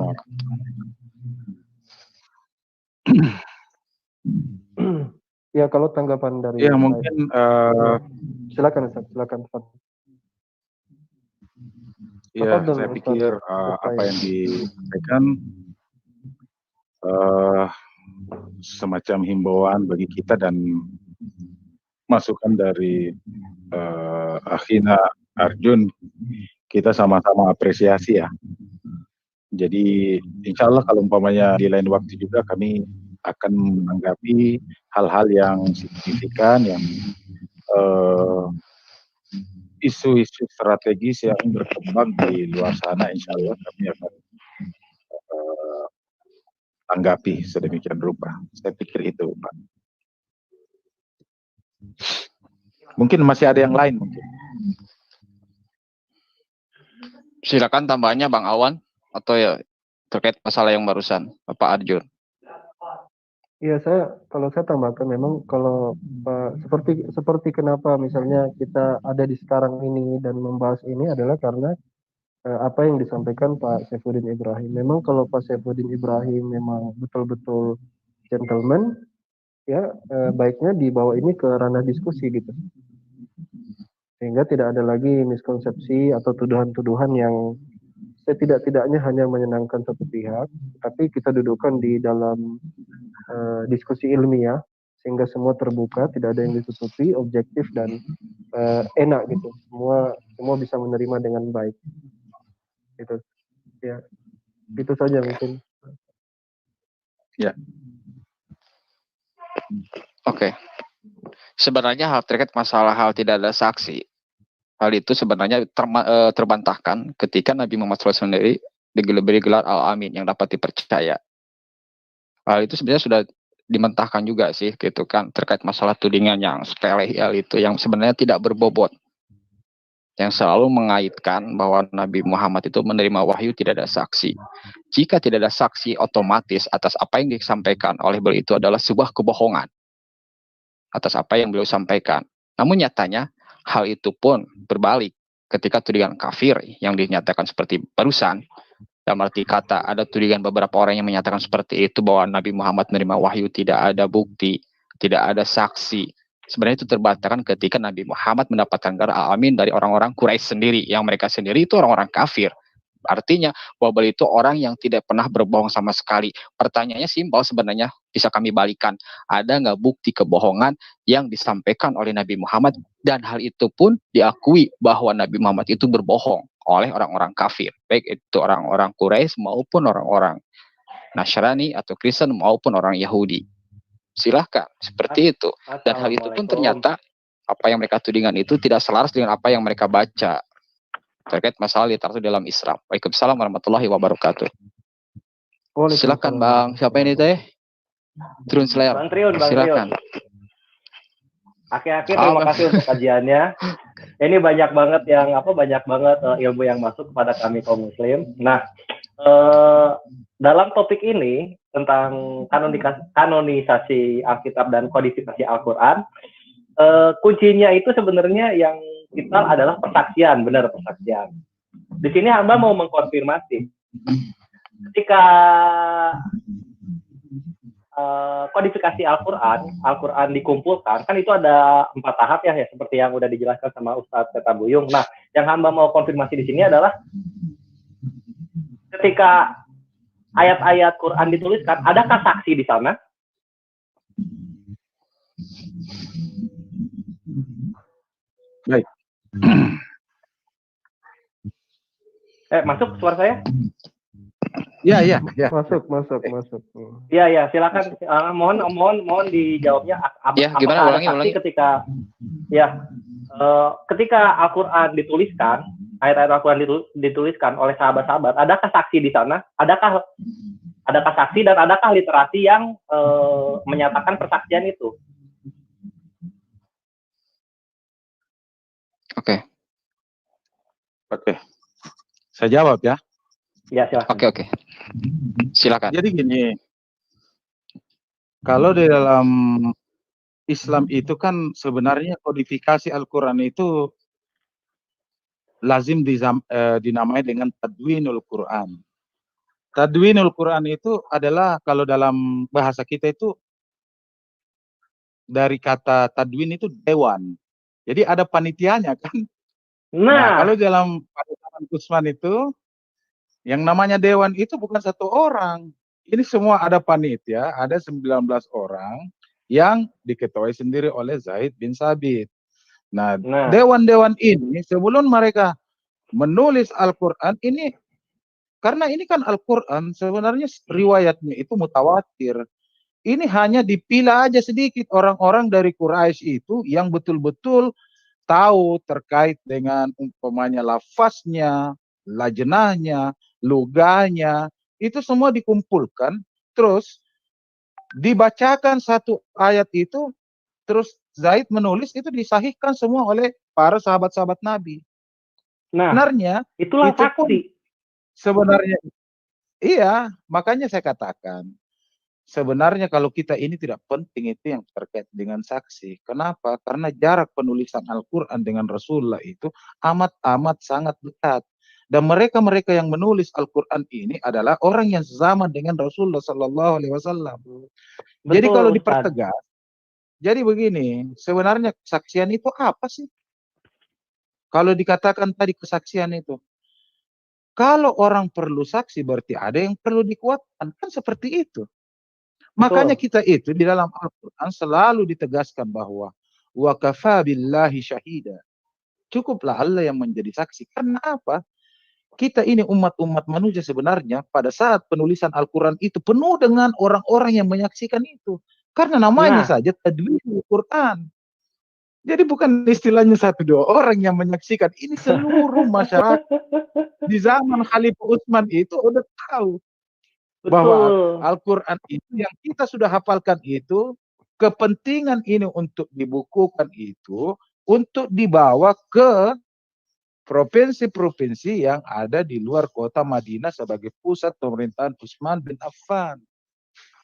Ya, kalau tanggapan dari Ya mungkin silakan Ustaz, silakan Ustaz. ya saya pikir apa yang disampaikan semacam himbauan bagi kita dan masukan dari Akhina Arjun, kita sama-sama apresiasi ya. Jadi insya Allah kalau umpamanya di lain waktu juga kami akan menanggapi hal-hal yang signifikan, yang isu-isu strategis yang berkembang di luar sana. Insya Allah kami akan tanggapi sedemikian rupa. Saya pikir itu, Pak. Mungkin masih ada yang lain mungkin. Silakan tambahannya Bang Awan, atau ya terkait masalah yang barusan Bapak Arjun. Iya, kalau saya tambahkan memang kalau seperti kenapa misalnya kita ada di sekarang ini dan membahas ini adalah karena apa yang disampaikan Pak Saifuddin Ibrahim. Memang kalau Pak Saifuddin Ibrahim memang betul-betul gentleman, ya baiknya dibawa ini ke ranah diskusi gitu. Sehingga tidak ada lagi miskonsepsi atau tuduhan-tuduhan yang setidak-tidaknya hanya menyenangkan satu pihak, tapi kita dudukkan di dalam diskusi ilmiah sehingga semua terbuka, tidak ada yang ditutupi, objektif dan enak gitu. Semua bisa menerima dengan baik. Gitu. Ya, itu saja mungkin. Ya. Oke. Sebenarnya hal terkait masalah hal tidak ada saksi, hal itu sebenarnya terbantahkan ketika Nabi Muhammad SAW sendiri diberi gelar Al-Amin yang dapat dipercaya. Hal itu sebenarnya sudah dimentahkan juga sih gitu kan, terkait masalah tudingan yang sepele hal itu yang sebenarnya tidak berbobot, yang selalu mengaitkan bahwa Nabi Muhammad itu menerima wahyu tidak ada saksi. Jika tidak ada saksi, otomatis atas apa yang disampaikan oleh beliau itu adalah sebuah kebohongan atas apa yang beliau sampaikan. Namun nyatanya hal itu pun berbalik ketika tudingan kafir yang dinyatakan seperti barusan. Dalam arti kata ada tudingan beberapa orang yang menyatakan seperti itu bahwa Nabi Muhammad menerima wahyu tidak ada bukti, tidak ada saksi. Sebenarnya itu terbantahkan ketika Nabi Muhammad mendapatkan gelar Al-Amin dari orang-orang Quraisy sendiri, yang mereka sendiri itu orang-orang kafir. Artinya bahwa beliau itu orang yang tidak pernah berbohong sama sekali. Pertanyaannya simpel sebenarnya, bisa kami balikan. Ada nggak bukti kebohongan yang disampaikan oleh Nabi Muhammad, dan hal itu pun diakui bahwa Nabi Muhammad itu berbohong oleh orang-orang kafir, baik itu orang-orang Quraisy maupun orang-orang Nasrani atau Kristen maupun orang Yahudi. Silahkan, seperti itu. Dan hal itu pun ternyata apa yang mereka tudingan itu tidak selaras dengan apa yang mereka baca terkait masalah literatur dalam Islam. Waalaikumsalam warahmatullahi wabarakatuh. Silakan Bang, siapa ini teh? Triun Slayer. Bang Triun. Silakan. Akhir-akhir terima kasih untuk kajiannya. Ini banyak banget ilmu yang masuk kepada kami kaum muslim. Nah, dalam topik ini tentang kanonisasi Alkitab dan kodifikasi Al-Quran, kuncinya itu sebenarnya yang vital adalah persaksian, benar persaksian. Di sini hamba mau mengkonfirmasi, ketika kodifikasi Al-Quran dikumpulkan, kan itu ada 4 tahap ya, seperti yang udah dijelaskan sama Ustadz Teta Buyung. Nah, yang hamba mau konfirmasi di sini adalah ketika ayat-ayat Quran dituliskan, adakah saksi di sana? Baik. Masuk suara saya? Ya. Masuk. Iya, silakan. Mohon dijawabnya. Ya, gimana? Ulangi. Ketika Al-Quran dituliskan, ayat-ayat Al-Quran dituliskan oleh sahabat-sahabat, adakah saksi di sana? Adakah saksi dan adakah literasi yang menyatakan persaksian itu? Oke. Saya jawab ya. Ya, silakan. Oke. Silakan. Jadi gini, kalau di dalam Islam itu kan sebenarnya kodifikasi Al-Quran itu lazim dinamai dengan Tadwinul Quran. Tadwinul Quran itu adalah, kalau dalam bahasa kita itu, dari kata tadwin itu dewan. Jadi ada panitianya kan. Nah, kalau dalam Padepokan Kusman itu, yang namanya dewan itu bukan 1 orang. Ini semua ada panitia, ada 19 orang yang diketuai sendiri oleh Zaid bin Sabit. Nah, dewan-dewan ini sebelum mereka menulis Al-Quran ini, karena ini kan Al-Quran sebenarnya riwayatnya itu mutawatir. Ini hanya dipilih aja sedikit orang-orang dari Quraisy itu yang betul-betul tahu terkait dengan umpamanya lafaznya, lajnahnya, lugahnya, itu semua dikumpulkan, terus dibacakan 1 ayat itu, terus Zaid menulis, itu disahihkan semua oleh para sahabat-sahabat Nabi. Nah, sebenarnya itulah itu saksi. Sebenarnya iya, makanya saya katakan sebenarnya kalau kita ini tidak penting itu yang terkait dengan saksi. Kenapa? Karena jarak penulisan Al-Quran dengan Rasulullah itu amat sangat dekat. Dan mereka yang menulis Al-Quran ini adalah orang yang sama dengan Rasulullah Sallallahu Alaihi Wasallam. Jadi kalau dipertegas, jadi begini, sebenarnya kesaksian itu apa sih? Kalau dikatakan tadi kesaksian itu, kalau orang perlu saksi berarti ada yang perlu dikuatkan, kan seperti itu. Makanya kita itu di dalam Al-Quran selalu ditegaskan bahwa wa kafa billahi syahida. Cukuplah Allah yang menjadi saksi. Karena apa? Kita ini umat-umat manusia sebenarnya pada saat penulisan Al-Quran itu penuh dengan orang-orang yang menyaksikan itu. Karena namanya saja tadwinul Quran. Jadi bukan istilahnya 1-2 orang yang menyaksikan. Ini seluruh masyarakat di zaman Khalifah Utsman itu udah tahu bahwa Al-Quran itu yang kita sudah hafalkan itu, kepentingan ini untuk dibukukan itu, untuk dibawa ke provinsi-provinsi yang ada di luar kota Madinah sebagai pusat pemerintahan Utsman bin Affan.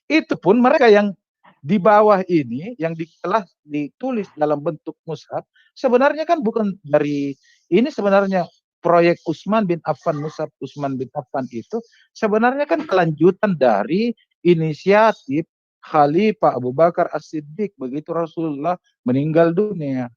Itu pun mereka yang di bawah ini, yang telah ditulis dalam bentuk mushaf, sebenarnya kan bukan dari, ini sebenarnya proyek Utsman bin Affan, mushaf Utsman bin Affan itu sebenarnya kan kelanjutan dari inisiatif Khalifah Abu Bakar As-Siddiq begitu Rasulullah meninggal dunia.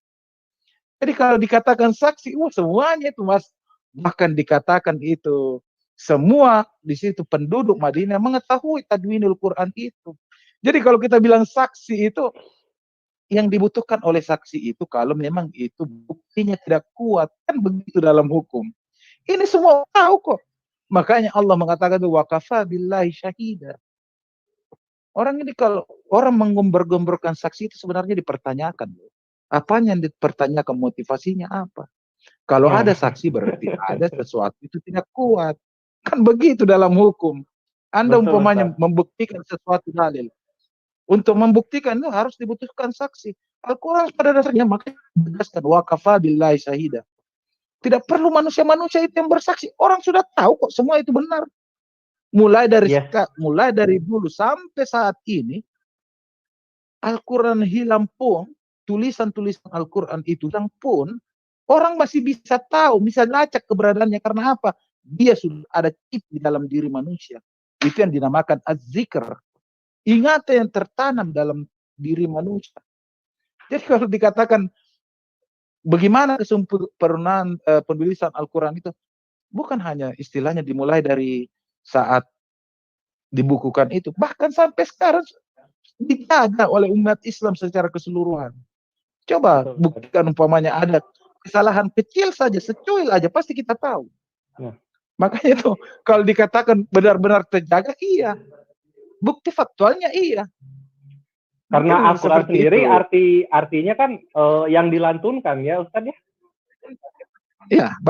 Jadi kalau dikatakan saksi, semuanya itu Mas, bahkan dikatakan itu semua di situ penduduk Madinah mengetahui tadwinul Quran itu. Jadi kalau kita bilang saksi itu, yang dibutuhkan oleh saksi itu kalau memang itu buktinya tidak kuat, kan begitu dalam hukum. Ini semua tahu kok. Makanya Allah mengatakan wa kafa billahi syahida. Orang ini kalau orang menggembor-gemborkan saksi itu sebenarnya dipertanyakan. Apanya yang dipertanyakan, motivasinya apa? Kalau ada saksi berarti ada sesuatu itu tidak kuat. Kan begitu dalam hukum. Anda umpamanya membuktikan sesuatu dalil. Untuk membuktikan itu harus dibutuhkan saksi. Al-Quran pada dasarnya makanya menegaskan wa kafa billahi syahida. Tidak perlu manusia-manusia itu yang bersaksi. Orang sudah tahu kok semua itu benar. Mulai dari dulu sampai saat ini Al-Quran hilang pun, tulisan-tulisan Al-Quran itu hilang pun, orang masih bisa tahu, bisa lacak keberadaannya. Karena apa? Dia sudah ada chip di dalam diri manusia. Itu yang dinamakan az-zikr. Ingatan yang tertanam dalam diri manusia. Jadi kalau dikatakan bagaimana kesempurnaan penulisan Al-Quran itu, bukan hanya istilahnya dimulai dari saat dibukukan itu, bahkan sampai sekarang dijaga oleh umat Islam secara keseluruhan. Coba buktikan umpamanya ada kesalahan kecil saja, secuil aja, pasti kita tahu. Makanya itu kalau dikatakan benar-benar terjaga, iya. Bukti faktualnya iya. Karena Al-Quran sendiri artinya kan yang dilantunkan ya Ustaz ya. Iya.